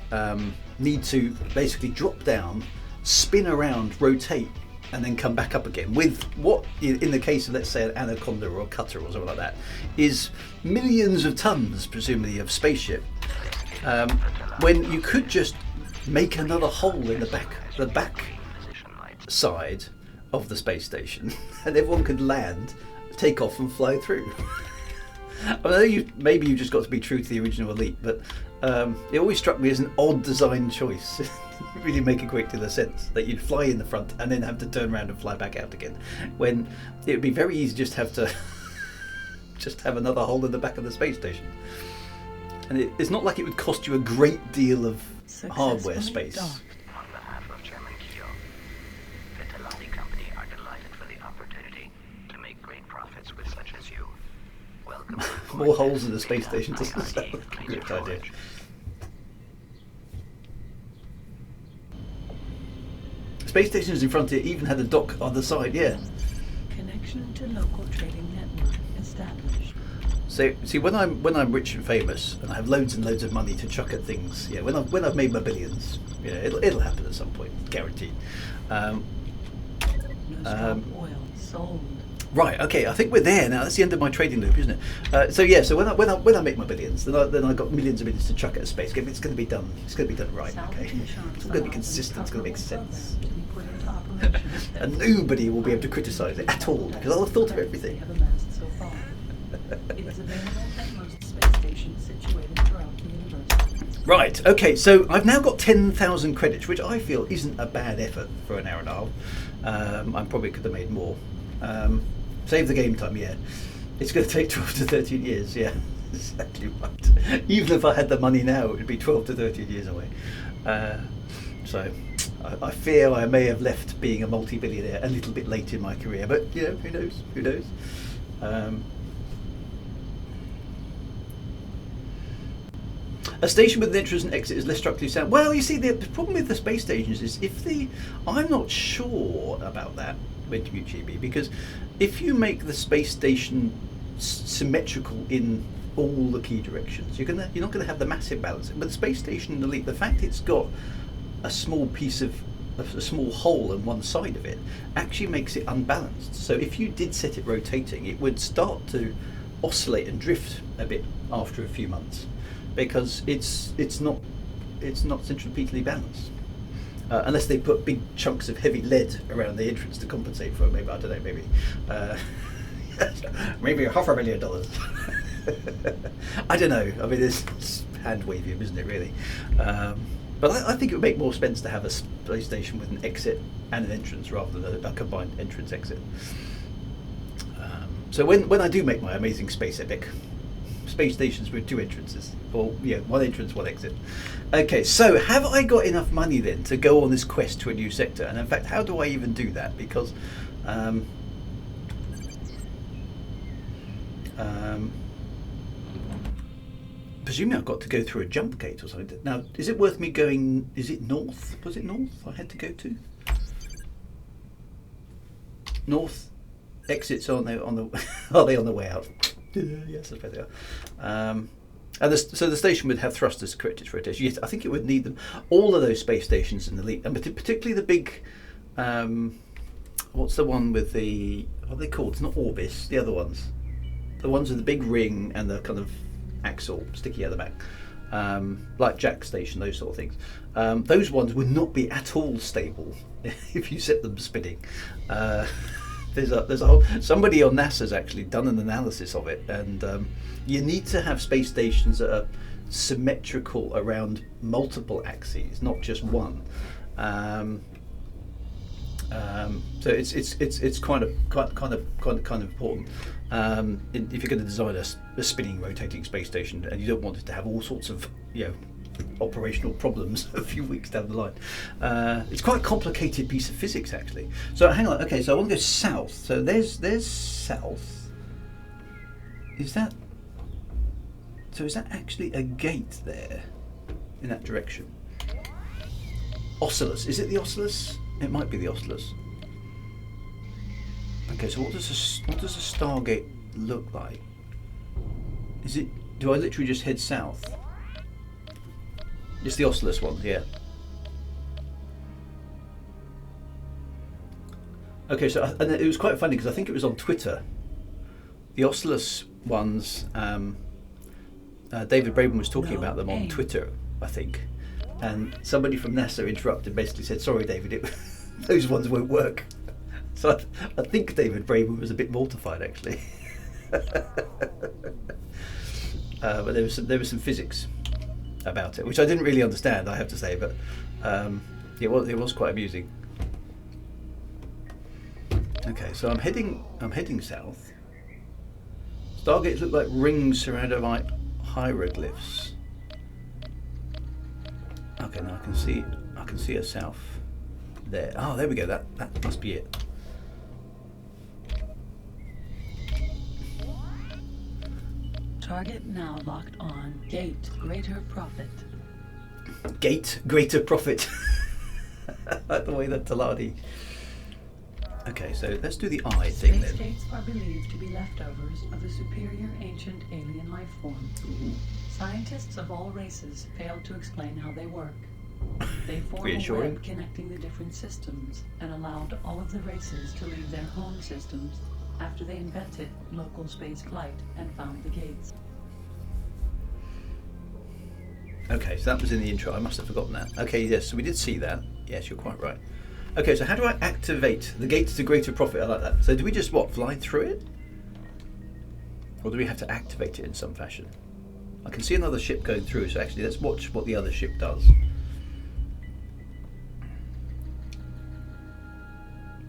need to basically drop down, spin around, rotate, and then come back up again with what, in the case of, let's say, an Anaconda or a Cutter or something like that, is millions of tons, presumably, of spaceship, when you could just make another hole in the back side of the space station, and everyone could land, take off, and fly through. I know maybe you just got to be true to the original Elite, but it always struck me as an odd design choice. It didn't really make a great deal of sense that you'd fly in the front and then have to turn around and fly back out again, when it would be very easy just have another hole in the back of the space station. And it's not like it would cost you a great deal of hardware space. On behalf of Chairman Keogh, the Telati Company are delighted for the opportunity to make great profits with such as you. Welcome. More holes in the space station doesn't sound like a great idea. Space stations in Frontier even had a dock on the side, yeah. Connection to local trading network established. So, see, when I'm rich and famous and I have loads and loads of money to chuck at things, when I've made my billions, it'll happen at some point, guaranteed. Oil sold. Right, okay, I think we're there now. That's the end of my trading loop, isn't it? So when I make my billions, then I've got millions of millions to chuck at space. It's going to be done. It's going to be done right. Okay, it's going to be consistent. It's going to make sense, and nobody will be able to criticise it at all because I'll have thought of everything. It is available at most space stations situated throughout the universe. Right, okay, so I've now got 10,000 credits, which I feel isn't a bad effort for an hour and a half. I probably could have made more. Save the game time, yeah. It's going to take 12 to 13 years, yeah. Exactly right. Even if I had the money now, it would be 12 to 13 years away. So I fear I may have left being a multi-billionaire a little bit late in my career, but who knows? Who knows? A station with an entrance and exit is less structurally sound. Well, you see, the problem with the space stations is I'm not sure about that with GB, because if you make the space station symmetrical in all the key directions, you're not going to have the massive balance. But the space station Elite, the fact it's got a small piece of a small hole in one side of it actually makes it unbalanced. So if you did set it rotating, it would start to oscillate and drift a bit after a few months. because it's not centripetally balanced. Unless they put big chunks of heavy lead around the entrance to compensate for it. Maybe, I don't know, maybe maybe $500,000. I don't know. I mean, it's hand waving, isn't it, really? But I think it would make more sense to have a space station with an exit and an entrance rather than a combined entrance exit. So when I do make my amazing space epic, space stations with 2 entrances, or 1 entrance, 1 exit. Okay, so have I got enough money then to go on this quest to a new sector? And in fact, how do I even do that? Because presumably I've got to go through a jump gate or something. Now, is it worth me going? Is it north? Was it north I had to go to? North exits on the are they on the way out? Yes, I suppose they are. And so the station would have thrusters to correct its rotation. Yes, I think it would need them. All of those space stations in the lead, and particularly the big. What's the one with the? What are they called? It's not Orbis. The other ones, the ones with the big ring and the kind of axle sticky at the back, like Jack Station, those sort of things. Those ones would not be at all stable if you set them spinning. There's a whole, somebody on NASA's actually done an analysis of it, and you need to have space stations that are symmetrical around multiple axes, not just one. So it's kind of important. If you're going to design a spinning, rotating space station, and you don't want it to have all sorts of operational problems a few weeks down the line. It's quite a complicated piece of physics, actually. So hang on. Okay, so I want to go south. So there's south. Is that actually a gate there in that direction? Oculus. Is it the Oculus? It might be the Oculus. Okay, so what does a Stargate look like? Is it? Do I literally just head south? It's the Oculus one, yeah. Okay, so and it was quite funny because I think it was on Twitter. The Oculus ones, David Braben was talking about them on Twitter, I think, and somebody from NASA interrupted, basically said, "Sorry, David, those ones won't work." So I think David Braben was a bit mortified, actually. But there was some physics about it, which I didn't really understand, I have to say, but it was quite amusing. Okay, so I'm heading south. Stargates look like rings surrounded by hieroglyphs. Okay, now I can see a south there. Oh, there we go. That must be it. Target now locked on. Gate greater profit. Gate greater profit. I like the way that Taladi. Okay, so let's do the eye thing then. Space gates are believed to be leftovers of a superior ancient alien life form. Ooh. Scientists of all races failed to explain how they work. They form a Reassuring. web connecting the different systems and allowed all of the races to leave their home systems after they invented local space flight and found the gates. Okay, so that was in the intro. I must have forgotten that. Okay, yes, so we did see that. Yes, you're quite right. Okay, so how do I activate the gates to greater profit? I like that. So do we just, fly through it? Or do we have to activate it in some fashion? I can see another ship going through, so actually let's watch what the other ship does.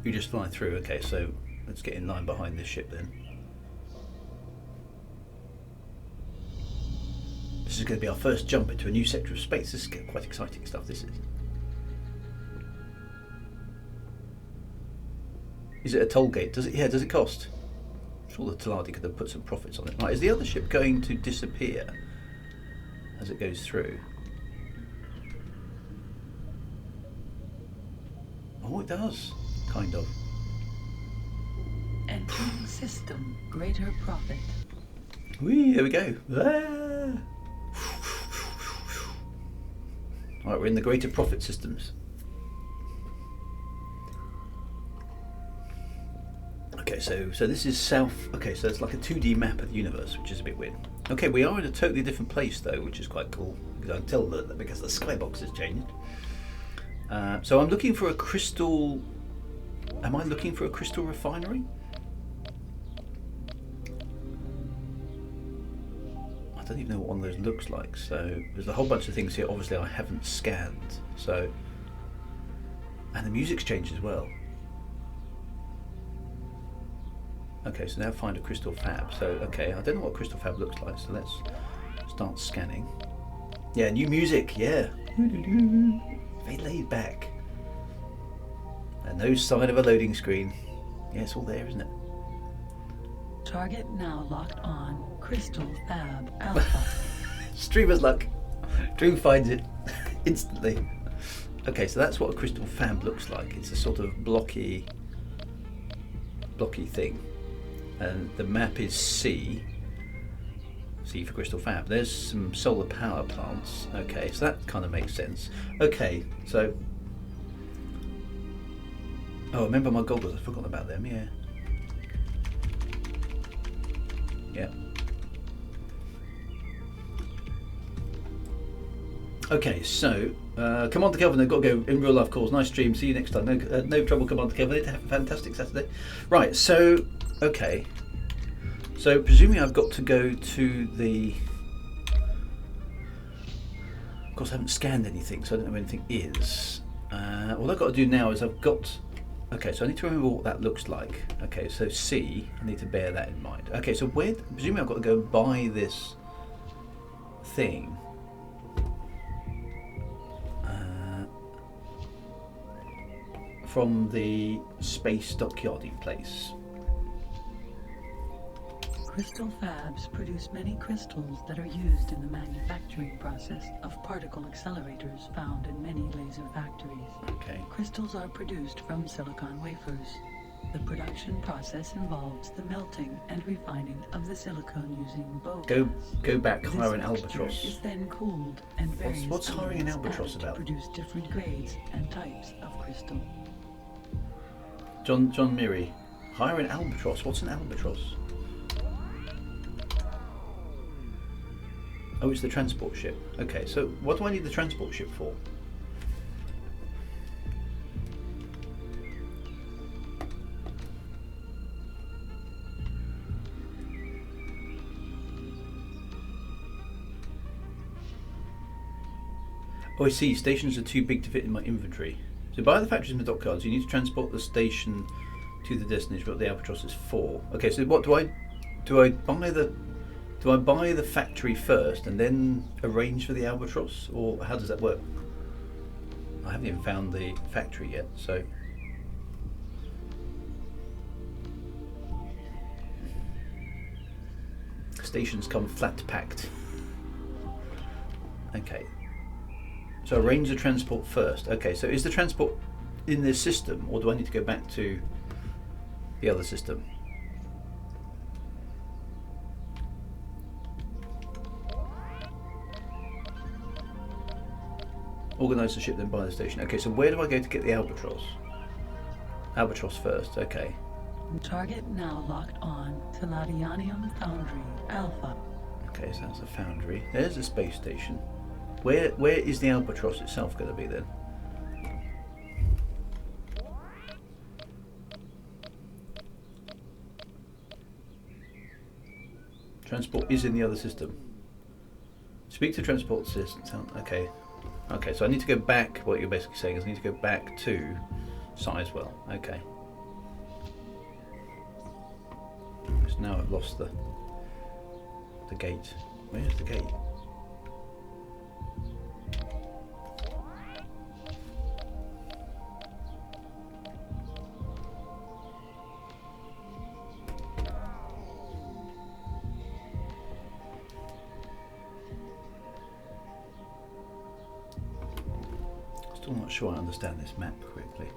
You just fly through. Okay, so let's get in line behind this ship then. This is going to be our first jump into a new sector of space. This is quite exciting stuff, this is. Is it a toll gate? Does it cost? I'm sure the Taladi could have put some profits on it. Right, is the other ship going to disappear as it goes through? Oh, it does. Kind of. Entering system greater profit. Whee, there we go. Ah. Right, we're in the greater profit systems. Okay, Okay, so this is south. Okay, so it's like a 2D map of the universe, which is a bit weird. Okay, we are in a totally different place though, which is quite cool. Because I can tell that because the skybox has changed. So I'm looking for a crystal. Am I looking for a crystal refinery? I don't even know what one of those looks like. So there's a whole bunch of things here. Obviously, I haven't scanned. So, and the music's changed as well. Okay, so now find a crystal fab. So, okay, I don't know what crystal fab looks like, so let's start scanning. Yeah, new music, yeah. Very laid back. And no sign of a loading screen. Yeah, it's all there, isn't it? Target now locked on. Crystal Fab Alpha. Streamer's luck. Drew finds it instantly. Okay, so that's what a crystal fab looks like. It's a sort of blocky thing. And the map is C for crystal fab. There's some solar power plants. Okay, so that kind of makes sense. Okay, so remember my goggles, I've forgotten about them. Yeah. Okay, so Commander Kelvin, I've got to go in real life calls. Nice stream. See you next time. No trouble, Commander Kelvin. Have a fantastic Saturday. Right, so okay. So presumably I've got to go to the. Of course, I haven't scanned anything, so I don't know where anything is. All I've got to do now is I've got. Okay, so I need to remember what that looks like. Okay, so C, I need to bear that in mind. Okay, so where? Presumably I've got to go buy this thing. From the space dockyarding place. Crystal fabs produce many crystals that are used in the manufacturing process of particle accelerators found in many laser factories. Okay. Crystals are produced from silicon wafers. The production process involves the melting and refining of the silicon using both. Go back, This hire an mixture albatross. is then cooled and various What's hiring an elements albatross added about? to produce different grades and types of crystal. John Mirry, hire an albatross. What's an albatross? Oh, it's the transport ship. Okay, so what do I need the transport ship for? Oh, I see. Stations are too big to fit in my inventory. So buy the factories and the dock you need to transport the station to the destination. What the albatross is for? Okay, so what do I buy the factory first and then arrange for the albatross, or how does that work? I haven't even found the factory yet, so. Stations come flat packed. Okay. So arrange the transport first. Okay, so is the transport in this system, or do I need to go back to the other system? Organise the ship, then buy the station. Okay, so where do I go to get the albatross? Albatross first, okay. Target now locked on to Ladianium Foundry Alpha. Okay, so that's a foundry. There's a space station. Where is the albatross itself going to be then? Transport is in the other system. Speak to transport system. Okay. Okay, so I need to go back. What you're basically saying is I need to go back to Sizewell. Okay. So now I've lost the gate. Where's the gate? Still not sure I understand this map correctly.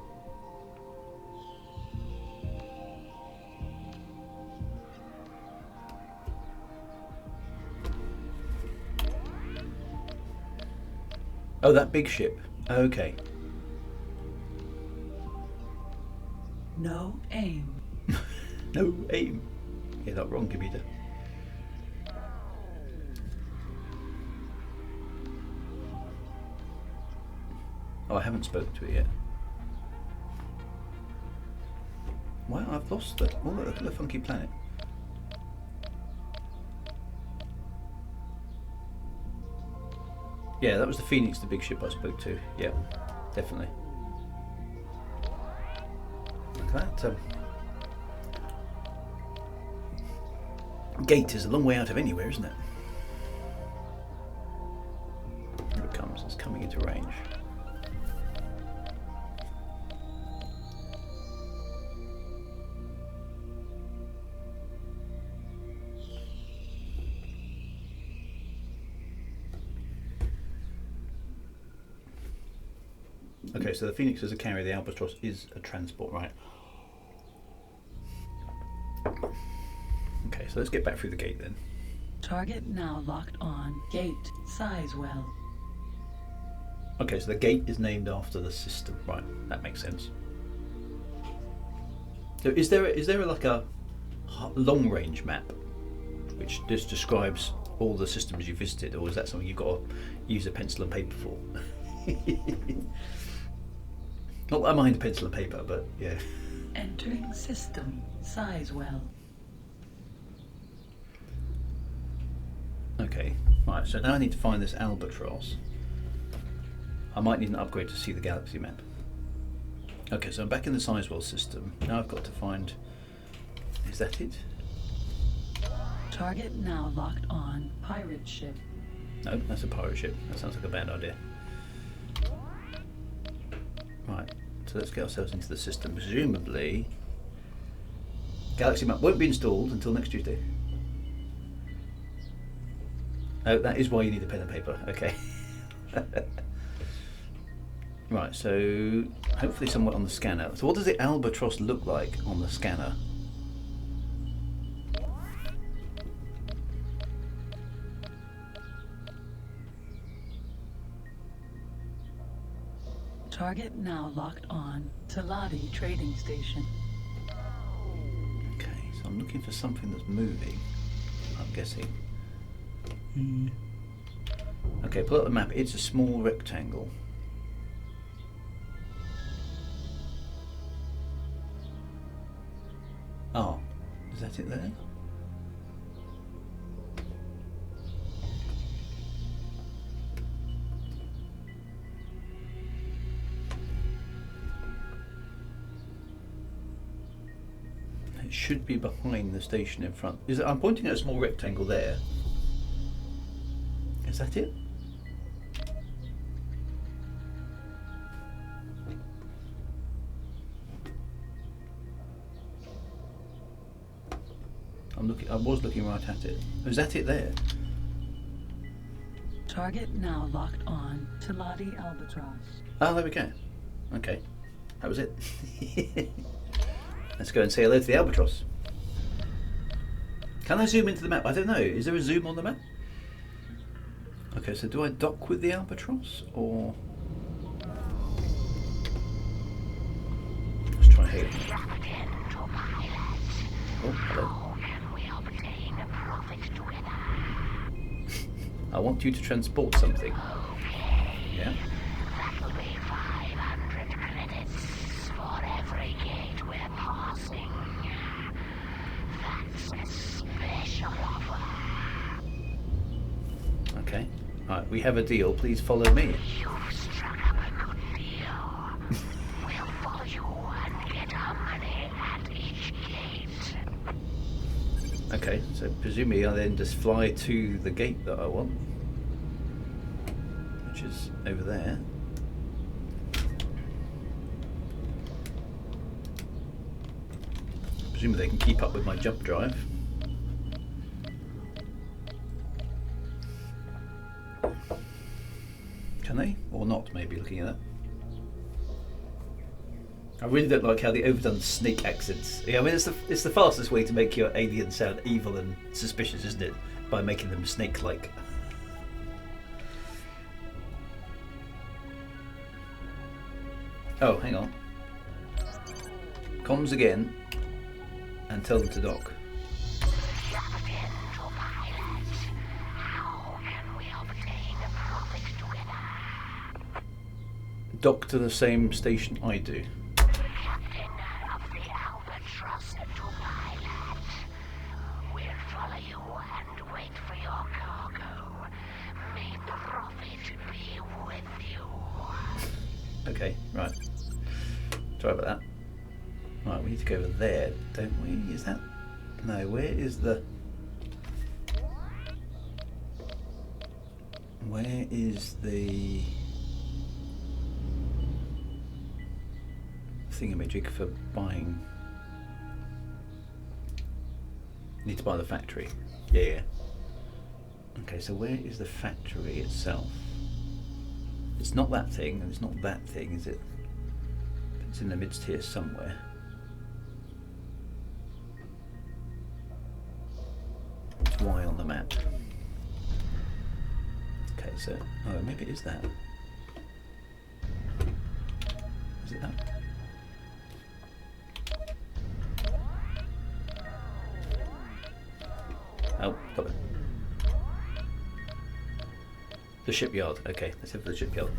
Oh, that big ship. Okay. No aim. No aim. You're not wrong, computer. Oh, I haven't spoken to it yet. Wow, I've lost that. Oh, look at the funky planet. Yeah, that was the Phoenix, the big ship I spoke to. Yeah, definitely. Look at that. Gate is a long way out of anywhere, isn't it? Here it comes. It's coming into range. Okay, so the Phoenix is a carrier, the Albatross is a transport, right? Okay, so let's get back through the gate then. Target now locked on. Gate Sizewell. Okay, so the gate is named after the system, right? That makes sense. So is there like a long range map which just describes all the systems you visited, or is that something you've got to use a pencil and paper for? Not that I mind pencil and paper, but yeah. Entering system Sizewell. Okay, right, so now I need to find this Albatross. I might need an upgrade to see the galaxy map. Okay, so I'm back in the Sizewell system. Now I've got to find... Is that it? Target now locked on. Pirate ship. No, that's a pirate ship. That sounds like a bad idea. Right, so let's get ourselves into the system. Presumably, Galaxy Map won't be installed until next Tuesday. Oh, that is why you need a pen and paper. Okay. Right, so hopefully somewhere on the scanner. So what does the Albatross look like on the scanner? Target now locked on. Talati trading station. Okay, so I'm looking for something that's moving, I'm guessing. Okay, pull up the map. It's a small rectangle. Oh, is that it there? It should be behind the station in front. Is it, I'm pointing at a small rectangle there. Is that it? I was looking right at it. Is that it there? Target now locked on. Talati Albatross. Oh, there we go. Okay, that was it. Let's go and say hello to the Albatross. Can I zoom into the map? I don't know. Is there a zoom on the map? Okay, so do I dock with the Albatross or? Let's try here. Oh, hello. I want you to transport something. Yeah. That will be 500 credits for every gate we're passing. That's a special offer. Okay. Right, we have a deal. Please follow me. You've struck up a good deal. We'll follow you and get our money at each gate. Okay, so presumably I then just fly to the gate that I want, which is over there. Presumably they can keep up with my jump drive. Can they? Or not, maybe, looking at that. I really don't like how they overdone snake accents. Yeah, I mean, it's the fastest way to make your aliens sound evil and suspicious, isn't it? By making them snake-like. Oh, hang on. Comms again. and tell them to dock. Captain to pilot, how can we obtain profit together? Dock to the same station I do. Captain of the Albatross to pilot, we'll follow you and wait for your cargo. May profit be with you. Okay, right. Sorry about that. Right, we need to go over there, don't we? Is that... No, where is the... Where is the... thingamajig for buying... Need to buy the factory. Yeah. Okay, so where is the factory itself? It's not that thing, and it's not that thing, is it? It's in the midst here somewhere. It's Y on the map. Okay, so... Oh, maybe it is that. Is it that? Oh, got it. The shipyard. Okay, let's head for the shipyard.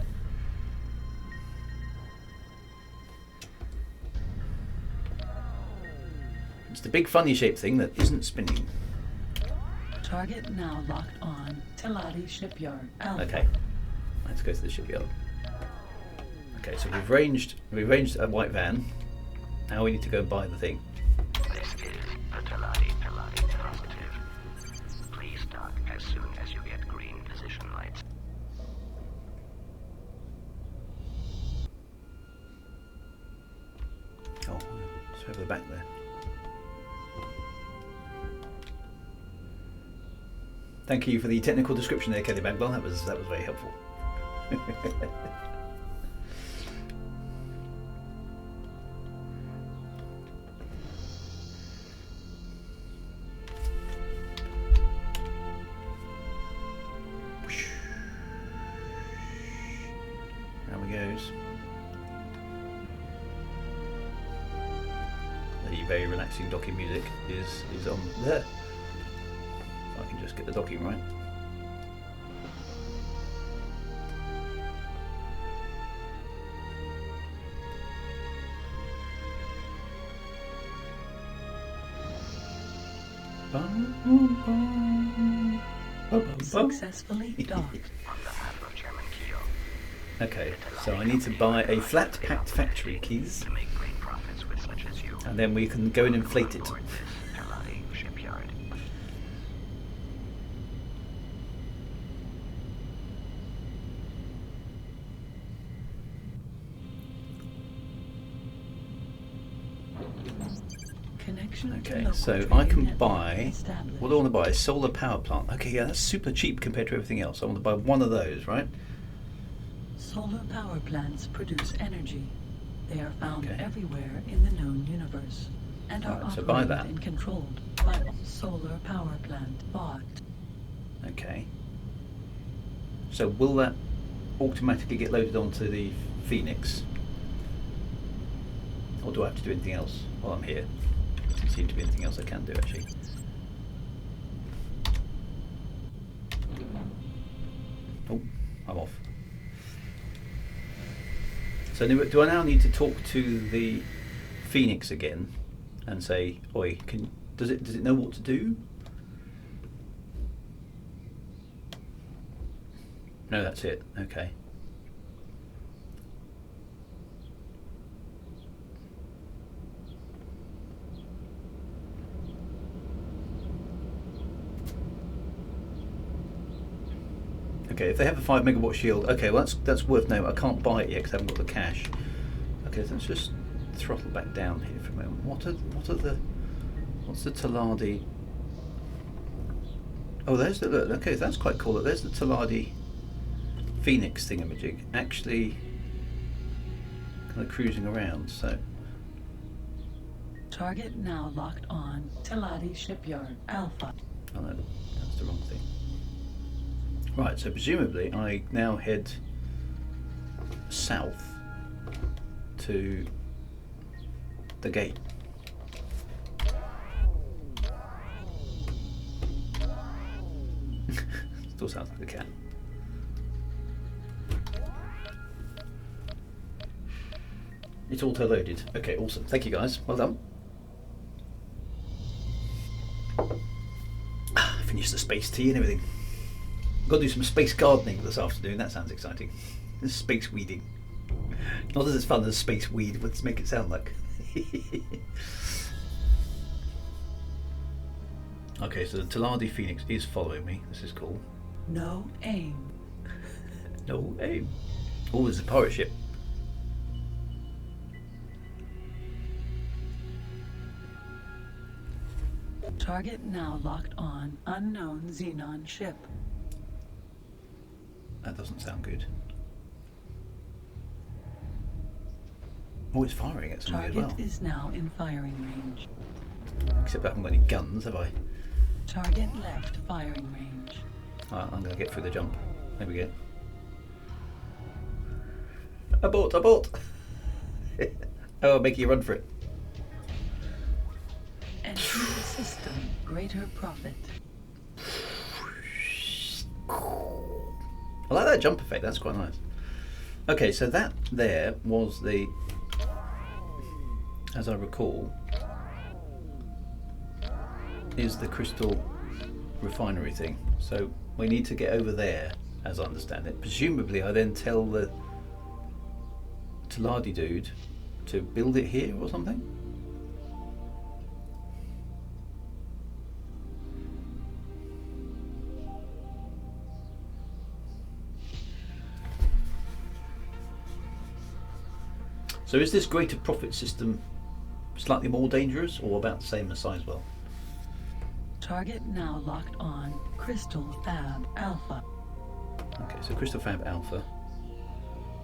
It's the big funny shaped thing that isn't spinning. Target now locked on. Teladi Shipyard. Alpha. Okay, let's go to the shipyard. Okay, so we've arranged a white van. Now we need to go buy the thing. This is the Teladi positive. Please dock as soon as you get green position lights. Oh, it's over the back there. Thank you for the technical description there, Kelly Bagwell. That was very helpful. Down we goes. The very relaxing docking music is on there. I can just get the docking right. Successfully docked. On behalf of Chairman Keogh, Okay, so I need to buy a flat packed factory keys, to make great profits with such as you. and then we can go and inflate it. Aboard this Teladi shipyard. Connection to Okay, local so trading I can network buy... established. What do I want to buy? A solar power plant. Okay, yeah, that's super cheap compared to everything else. I want to buy one of those, right? Solar power plants produce energy. They are found Okay. everywhere in the known universe and are Right, so buy operated that. and controlled by a solar power plant bought. Okay. So will that automatically get loaded onto the Phoenix? Or do I have to do anything else while I'm here? Doesn't seem to be anything else I can do, actually. Oh, I'm off. So do I now need to talk to the Phoenix again and say, "Oi, does it know what to do?" No, that's it. Okay. Okay, if they have a 5 megawatt shield, okay, well that's worth noting. I can't buy it yet because I haven't got the cash. Okay, so let's just throttle back down here for a moment. What's the Teladi? Oh, there's the look. Okay, that's quite cool. There's the Teladi Phoenix thingamajig actually kind of cruising around. So Target now locked on. Teladi Shipyard Alpha. oh no, that's the wrong thing. Right, so presumably I now head south to the gate. Still sounds like a cat. It's auto-loaded. Okay, awesome. Thank you guys. Well done. Finished the space tea and everything. Got to do some space gardening this afternoon. That sounds exciting. Space weeding. Not as fun as space weed. Let's make it sound like. Okay, so the Taladi Phoenix is following me. This is cool. No aim. No aim. Oh, there's a pirate ship. Target now locked on unknown Xenon ship. That doesn't sound good. Oh, it's firing at something as Target well. is now in firing range. Except I haven't got any guns, have I? Target left firing range. Alright, I'm going to get through the jump. There we go. Abort, abort! Oh, I'll make you run for it. Entry the system. Greater profit. I like that jump effect, that's quite nice. Okay, so that there was the, as I recall, is the crystal refinery thing. So we need to get over there, as I understand it. Presumably I then tell the Taladi dude to build it here or something? So is this greater profit system slightly more dangerous or about the same as Sizewell? Target now locked on Crystal Fab Alpha. Okay, so Crystal Fab Alpha.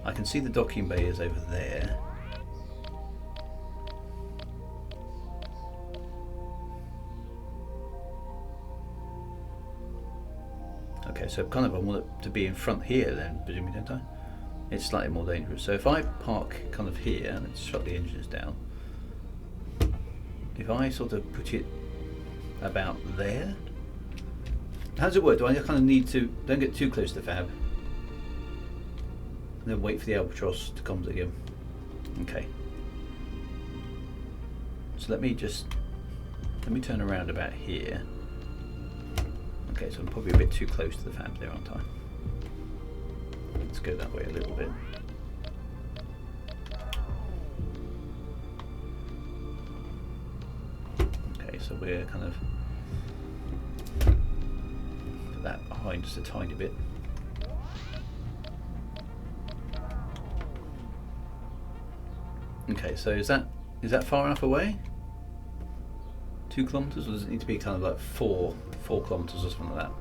I can see the docking bay is over there. Okay, so kind of I want it to be in front here then, presumably, don't I? It's slightly more dangerous. So if I park kind of here and let's shut the engines down, if I sort of put it about there, how does it work? Do I kind of need to, don't get too close to the Fab, and then wait for the Albatross to come again? Okay. So let me turn around about here. Okay, so I'm probably a bit too close to the Fab there, aren't I? Let's go that way a little bit. Okay, so we're kind of put that behind just a tiny bit. Okay, so is that far enough away? 2 kilometers, or does it need to be kind of like 4 kilometers or something like that?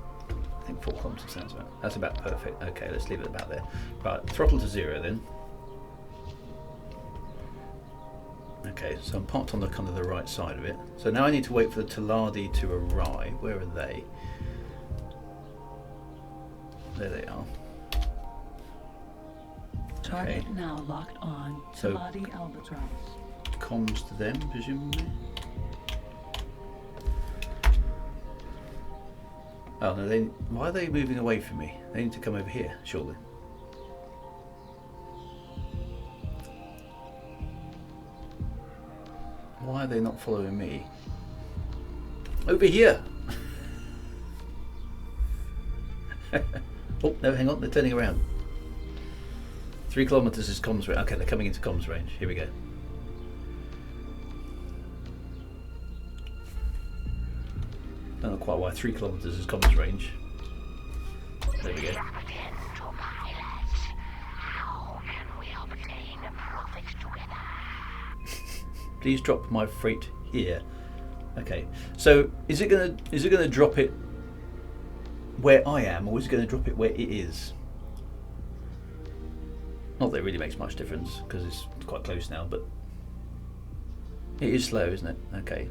I think 4 kilometers sounds about. That's about perfect. Okay, let's leave it about there. Right, throttle to 0 then. Okay, so I'm parked on the kind of the right side of it. So now I need to wait for the Taladi to arrive. Where are they? There they are. Target Okay. now locked on So- Taladi Albatross. Comms to them, presumably. Oh no, why are they moving away from me? They need to come over here, surely. Why are they not following me? Over here! Oh, no, hang on, they're turning around. 3 kilometers is comms range. Okay, they're coming into comms range. Here we go. Don't know quite why 3 kilometers is comms range. There we go. Captain to pilot. How can we obtain a profit together? Please drop my freight here. Okay, so is it gonna drop it where I am, or is it gonna drop it where it is? Not that it really makes much difference because it's quite close now, but it is slow, isn't it? Okay,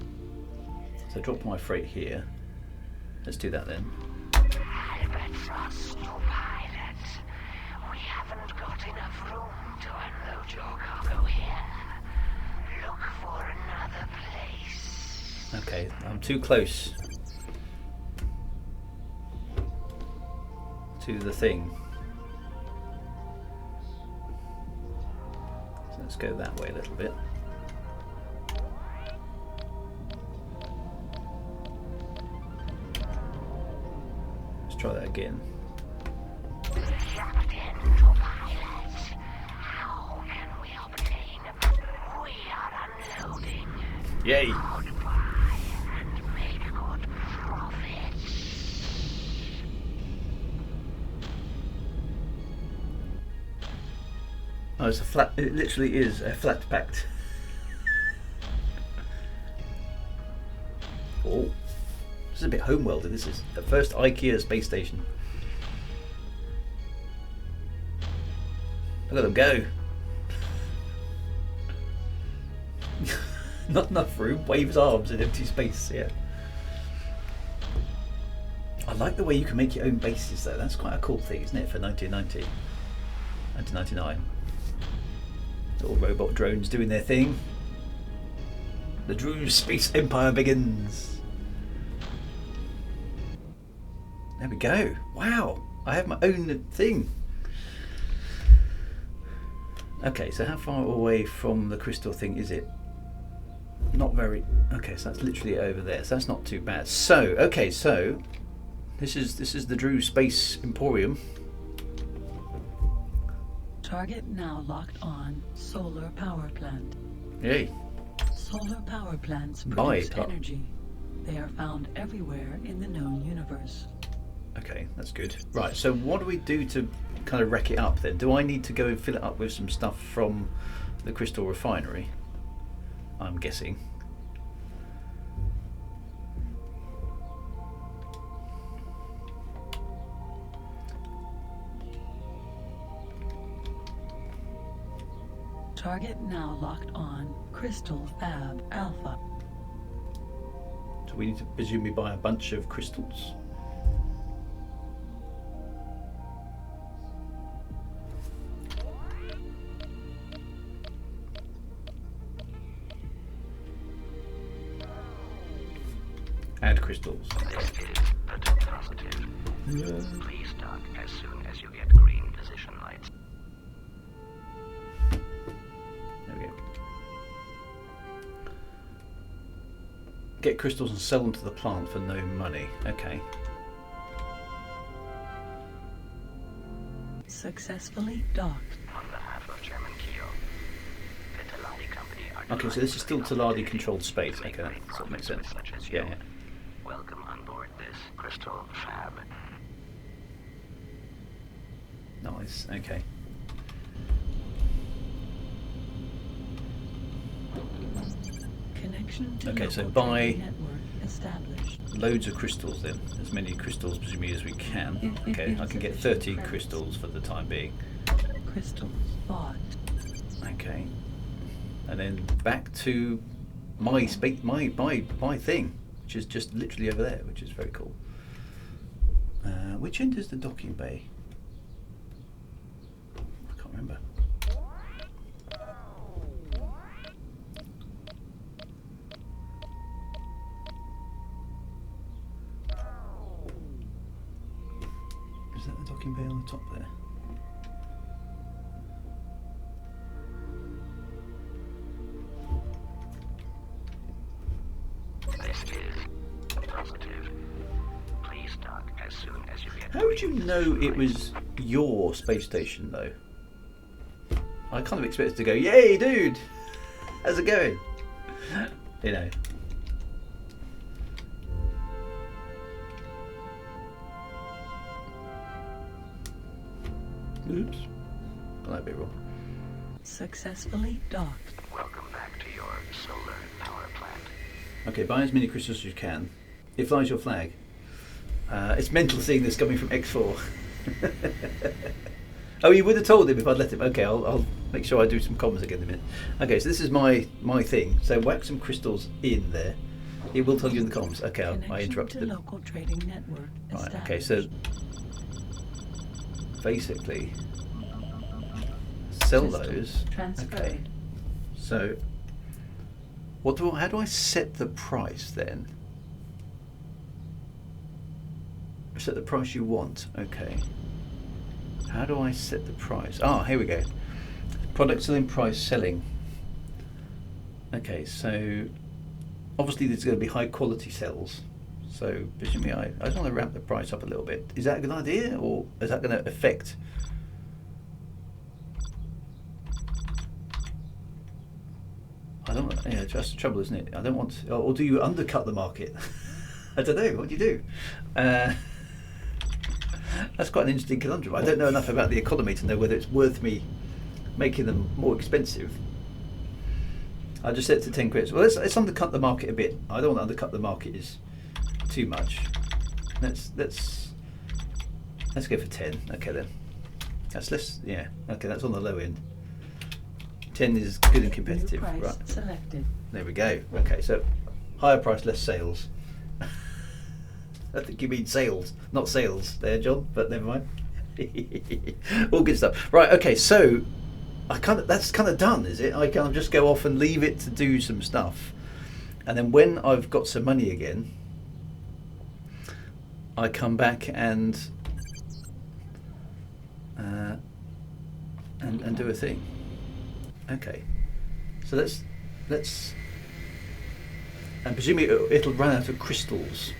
so drop my freight here. Let's do that then. Albatross to pilot. We haven't got enough room to unload your cargo here. Look for another place. Okay, I'm too close. to the thing. So let's go that way a little bit. Let's try that again. Captain to pilot. How can we obtain? We are unloading. Yay! Goodbye and make good profits. Oh, it's a flat. It literally is a flat packed. Oh, this is a bit homeworldy. This is the first Ikea space station. Look at them go. Not enough room. Waves arms in empty space. Yeah. I like the way you can make your own bases though. That's quite a cool thing, isn't it? For 1990, 1999. Little robot drones doing their thing. The Drew Space Empire begins. There we go. Wow, I have my own thing. Okay, so how far away from the crystal thing is it? Not very. Okay, so that's literally over there. So that's not too bad. So, okay, so this is the Drew Space Emporium. Target now locked on solar power plant. Yay. Solar power plants Buy produce it up. energy. They are found everywhere in the known universe. Okay, that's good. Right, so what do we do to kind of wreck it up then? Do I need to go and fill it up with some stuff from the crystal refinery? I'm guessing. Target now locked on Crystal Fab Alpha. So we need to presumably buy a bunch of crystals. Add crystals. This is the top positive. Please dock as soon as you get green position lights. There we go. Get crystals and sell them to the plant for no money. Okay. Successfully docked. On behalf of Chairman Keo, the Talati Company are Okay, so this is still Taladi controlled space. Okay, that sort of makes sense. Such as you. Yeah, yeah. Welcome on board this crystal fab. Nice. Okay. Connection to Okay, so local buy trading network established. loads of crystals then. As many crystals presumably as we can. Okay, I can get 30 crystals for the time being. Crystals bought. Okay. And then back to my space, my thing, which is just literally over there, which is very cool. Which end is the docking bay? I can't remember. Is that the docking bay on the top there? This is positive. Please dock as soon as you get How would you green know position it lights. was your space station though? I kind of expected to go, yay dude! How's it going? You know. Oops. Got that bit wrong. Successfully docked. Welcome back to your solar power plant. Okay, buy as many crystals as you can. It flies your flag. It's mental seeing this coming from X4. Oh, you would have told him if I'd let him. Okay, I'll make sure I do some comms again in a minute. Okay, so this is my thing. So whack some crystals in there. It will tell you in the comms. Okay, I Connection interrupted to them. local trading network Right, established. okay, so basically sell Crystal those. transferred. Okay. So how do I set the price then? Set the price you want. Okay. How do I set the price? Ah, here we go. Product selling price selling. Okay, so obviously there's going to be high quality cells. So presumably I just want to ramp the price up a little bit. Is that a good idea, or is that going to affect? I don't want. Yeah, that's the trouble, isn't it? I don't want. Or do you undercut the market? I don't know. What do you do? That's quite an interesting conundrum. I don't know enough about the economy to know whether it's worth me making them more expensive. I just set it to 10 quid. Well, let's undercut the market a bit. I don't want to undercut the market is too much. Let's go for 10. Okay then. That's less. Yeah. Okay, that's on the low end. 10 is good and competitive. New price Right. selected. There we go. Okay, so higher price, less sales. I think you mean sales, not sales there, John, but never mind. All good stuff. Right, okay, so that's kind of done, is it? I kind of just go off and leave it to do some stuff. And then when I've got some money again, I come back and do a thing. Okay. So let's and presumably it'll run out of crystals.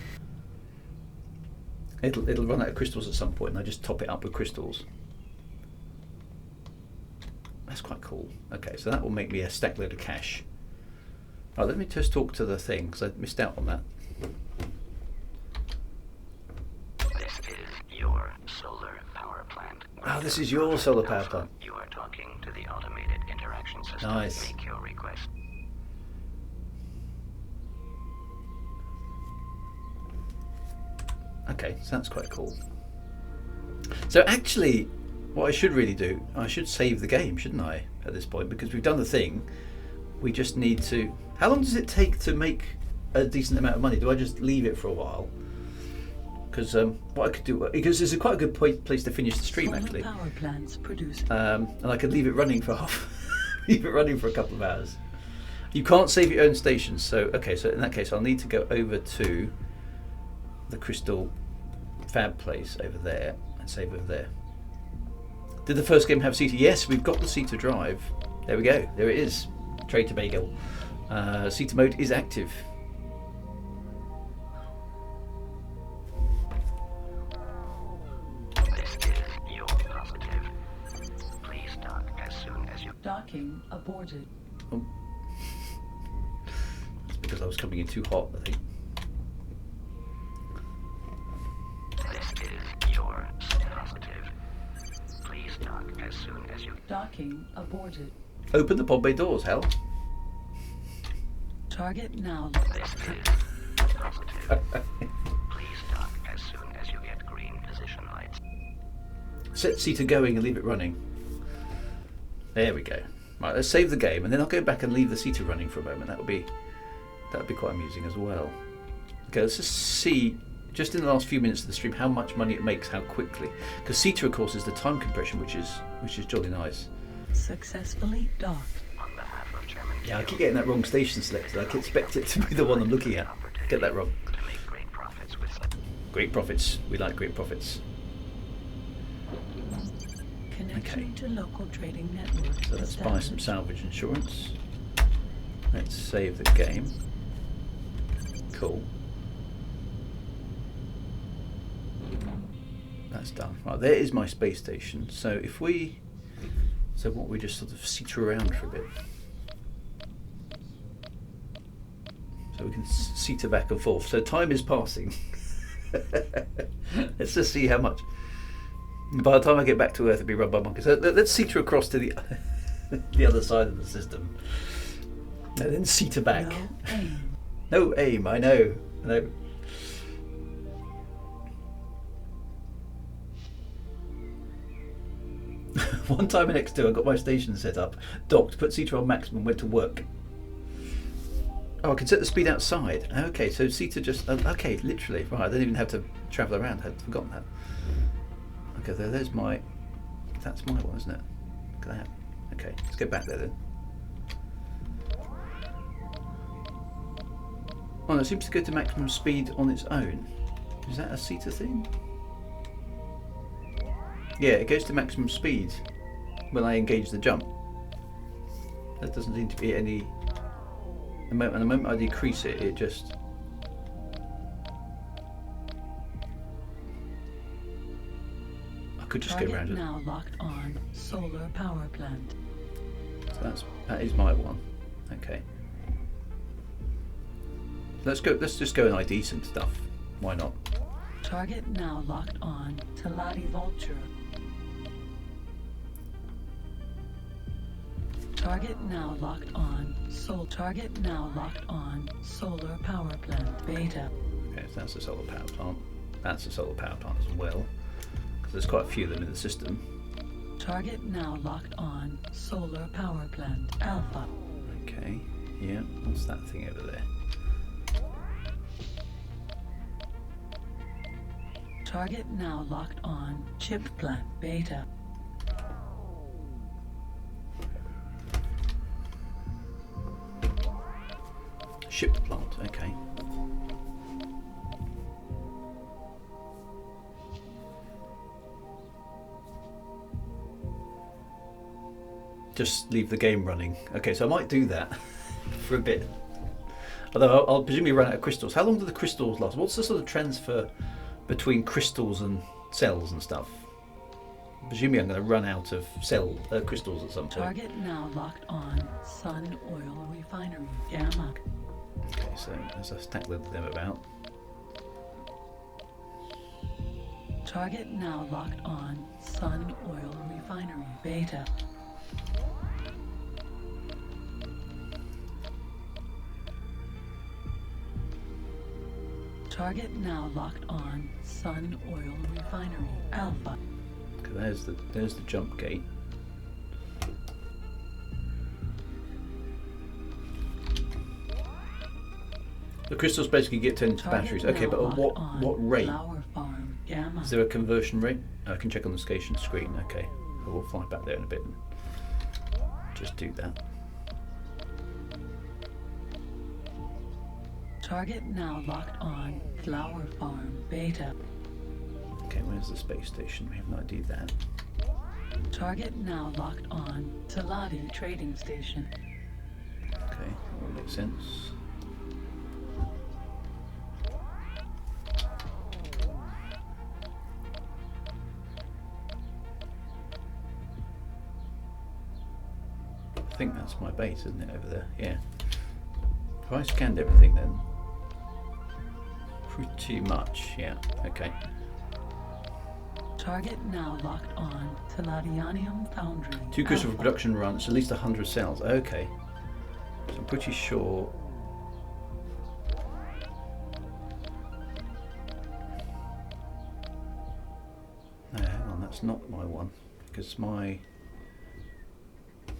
It'll run out of crystals at some point, and I just top it up with crystals. That's quite cool. Okay, so that will make me a stack load of cash. Right, let me just talk to the thing, because I missed out on that. This is your solar power plant. Oh, this is your solar power plant. You are talking to the automated interaction system. Nice. Make your request. Okay, so that's quite cool. So actually, what I should really do, I should save the game, shouldn't I, at this point? Because we've done the thing. We just need to... How long does it take to make a decent amount of money? Do I just leave it for a while? Because what I could do... Because this is quite a good place to finish the stream, Solar actually. power plants produce. And I could leave it running for leave it running for a couple of hours. You can't save your own stations, so... Okay, so in that case, I'll need to go over to the crystal fab place over there and save over there. Did the first game have CETA? Yes, we've got the CETA drive. There we go. There it is. Trade to bagel. CETA mode is active. This is your positive. Please dock as soon as you... Docking aborted. Oh. It's because I was coming in too hot, I think. This is your positive. Please dock as soon as you... Docking aborted. Open the pod bay doors, Hal. Target now. This is positive. Please dock as soon as you get green position lights. Set CETA going and leave it running. There we go. Right, let's save the game and then I'll go back and leave the CETA running for a moment. That would be quite amusing as well. Okay, let's just see, just in the last few minutes of the stream, how much money it makes, how quickly. Because CETA, of course, is the time compression, which is jolly nice. Successfully docked. On behalf of Chairman Yeah, I Keogh, keep getting that wrong station selected. I expect it to be the one I'm looking at. Get that wrong. to make great profits with... Great profits. We like great profits. Connection Okay. to local trading network. So let's buy some established. salvage insurance. Let's save the game. Cool. That's done. Right, there is my space station. So if we... So what, we just sort of CETA around for a bit. So we can CETA back and forth. So time is passing. Let's just see how much. By the time I get back to Earth, it'll be run by monkeys. So let's CETA across to the the other side of the system. And then CETA back. No aim. No aim, I know. One time in X2 I got my station set up, docked, put CETA on maximum, went to work. Oh, I can set the speed outside. Okay, so CETA just... okay, literally. Right, I don't even have to travel around. I'd forgotten that. Okay, there's my... That's my one, isn't it? Look at that. Okay, let's go back there then. Oh, no, it seems to go to maximum speed on its own. Is that a CETA thing? Yeah, it goes to maximum speed when I engage the jump. That doesn't seem to be any... The moment I decrease it, it just... I could just go around it. Now locked on solar power plant. So that is my one. Okay. Let's just go and ID some stuff. Why not? Target now locked on Teladi Vulture. Target now locked on Target now locked on solar power plant beta. Okay, so that's a solar power plant. That's a solar power plant as well, because there's quite a few of them in the system. Target now locked on solar power plant alpha. Okay, yeah. What's that thing over there? Target now locked on chip plant beta. Ship plant, okay. Just leave the game running. Okay, so I might do that for a bit. Although I'll presumably run out of crystals. How long do the crystals last? What's the sort of transfer between crystals and cells and stuff? Presumably I'm going to run out of crystals at some point. Target now locked on Sun Oil Refinery Gamma. Okay, so there's a stack of them about. Target now locked on Sun Oil Refinery Beta. Target now locked on Sun Oil Refinery Alpha. Okay, there's the jump gate. The crystals basically get turned into batteries. Okay, but at what rate? Flower Farm Gamma. Is there a conversion rate? I can check on the station screen. Okay, we'll fly back there in a bit and just do that. Target now locked on Flower Farm Beta. Okay, where's the space station? We have no idea that. Target now locked on Teladi Trading Station. Okay, that will make sense. I think that's my base, isn't it, over there? Yeah. If I scanned everything then, pretty much, yeah, okay. Target now locked on Teladianium Foundry. 2 crystal for production runs, at least 100 cells, okay. So I'm pretty sure... No, hang on, that's not my one, because my...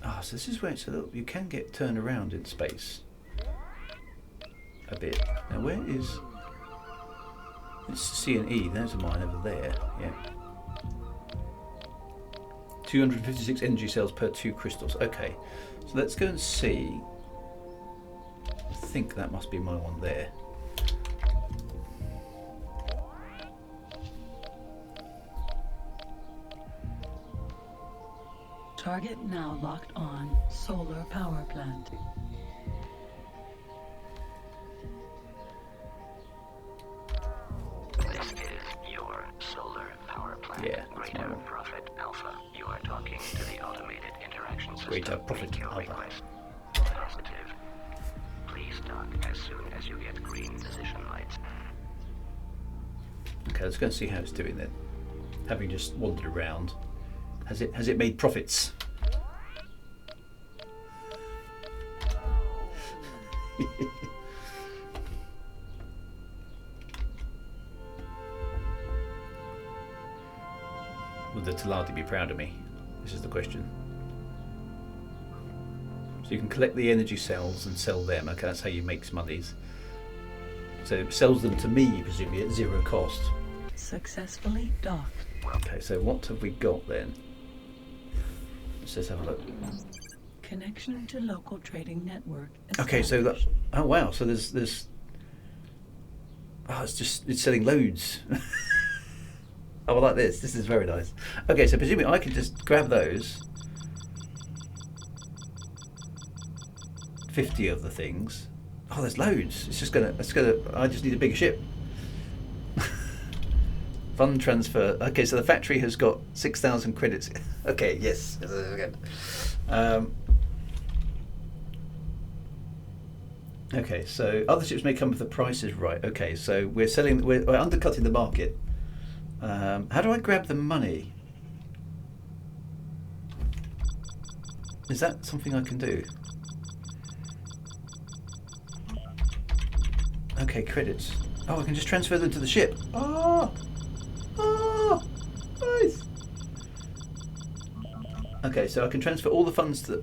Ah, so this is where it's a little... You can get turned around in space. A bit. Now where is... It's C and E, those are mine over there, yeah. 256 energy cells per 2 crystals, okay. So let's go and see. I think that must be my one there. Target now locked on solar power plant. This is your solar power plant. Yeah, that's my Greater one. Profit Alpha. You are talking to the automated interaction system. Greater Profit Make your Alpha. request. Positive. Please dock as soon as you get green position lights. Okay, let's go and see how it's doing then. Having just wandered around. Has it made profits? Would the Teladi be proud of me? This is the question. So you can collect the energy cells and sell them. Okay, that's how you make monies. So it sells them to me, presumably at 0 cost. Successfully docked. Okay, so what have we got then? Let's just have a look. Connection to local trading network. Okay, so that... established. Oh wow, so there's... Oh, it's selling loads. Oh, I like this. This is very nice. Okay, so presumably I can just grab those. 50 of the things. Oh, there's loads. I just need a bigger ship. Fund transfer. Okay, so the factory has got 6,000 credits. Okay, yes. Okay, so other ships may come with the prices right. Okay, so we're undercutting the market. How do I grab the money? Is that something I can do? Okay, credits. Oh, I can just transfer them to the ship. Oh, nice. Okay, so I can transfer all the funds to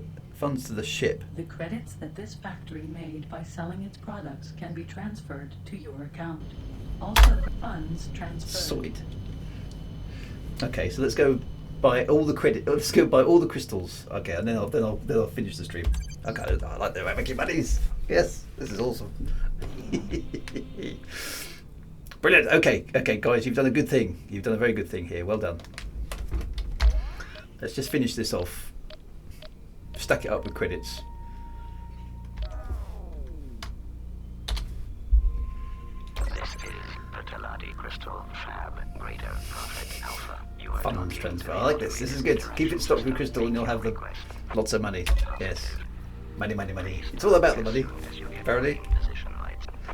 the ship. The credits that this factory made by selling its products can be transferred to your account. Also, funds transferred. Sweet. Okay, so let's go buy all the credit. Let's go buy all the crystals. Okay, and then I'll finish the stream. Okay, I like the way I make monies. Yes, this is awesome. Brilliant. Okay, guys, you've done a good thing. You've done a very good thing here. Well done. Let's just finish this off. Stack it up with credits. This is the Teladi Crystal Fab Greater Profit Alpha. Funds transfer. I like this. This is good. Keep it stocked with crystal and you'll have lots of money. Yes. Money, money, money. It's all about the money, apparently.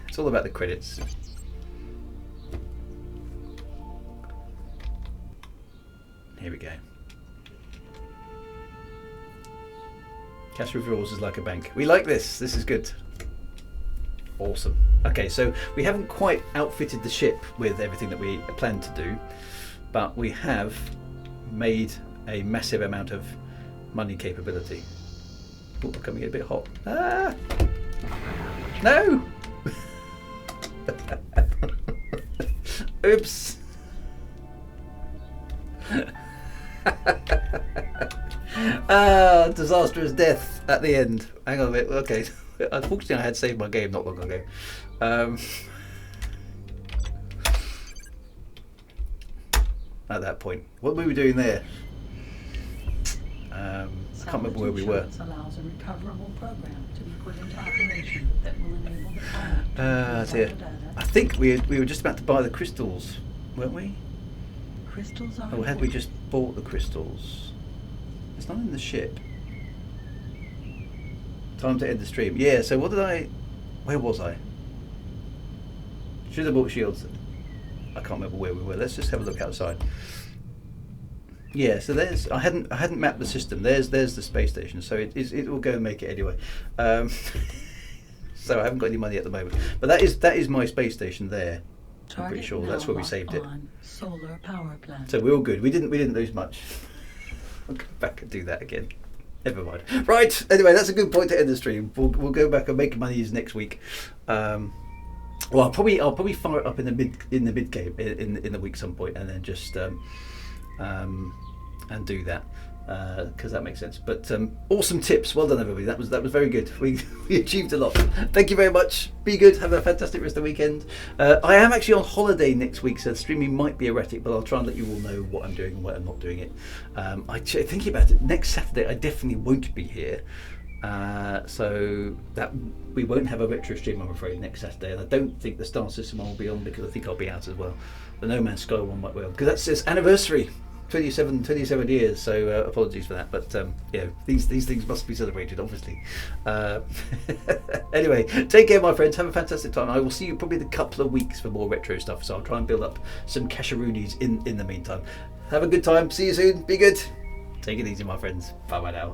It's all about the credits. Here we go. Cash withdrawals is like a bank. We like this. This is good. Awesome. Okay, so we haven't quite outfitted the ship with everything that we planned to do, but we have made a massive amount of money capability. Oh, I'm coming a bit hot. Ah! No! Oops. Disastrous death at the end. Hang on a minute. Okay. Unfortunately, I had saved my game not long ago. At that point, what were we doing there? I can't remember where we were. Allows a recoverable program to be put into operation that will enable the pilot to Dear. I think we were just about to buy the crystals, weren't we? Crystals are Or had we just bought the crystals? It's not in the ship. Time to end the stream. Yeah, so where was I? Should have bought shields. I can't remember where we were. Let's just have a look outside. Yeah, so I hadn't mapped the system. There's the space station, so it will go and make it anyway. So I haven't got any money at the moment, but that is my space station there. I'm pretty sure that's where we saved it. Solar power plant. So we're all good. We didn't lose much. I'll go back and do that again. Never mind. Right. Anyway, that's a good point to end the stream. We'll go back and make monies next week. Well, I'll probably fire it up in the mid game in the week some point, and then just and do that because that makes sense. But awesome tips. Well done, everybody. That was very good. We achieved a lot. Thank you very much. Be good. Have a fantastic rest of the weekend. I am actually on holiday next week, so the streaming might be erratic, but I'll try and let you all know what I'm doing and what I'm not doing it. Thinking about it, next Saturday I definitely won't be here. So that we won't have a retro stream, I'm afraid, next Saturday, and I don't think the Star System one will be on because I think I'll be out as well. The No Man's Sky one might well, because that's its anniversary, 27 years. So apologies for that, but these things must be celebrated, obviously. Anyway, take care, my friends. Have a fantastic time. I will see you probably in a couple of weeks for more retro stuff. So I'll try and build up some casheroonies in the meantime. Have a good time. See you soon. Be good. Take it easy, my friends. Bye bye now.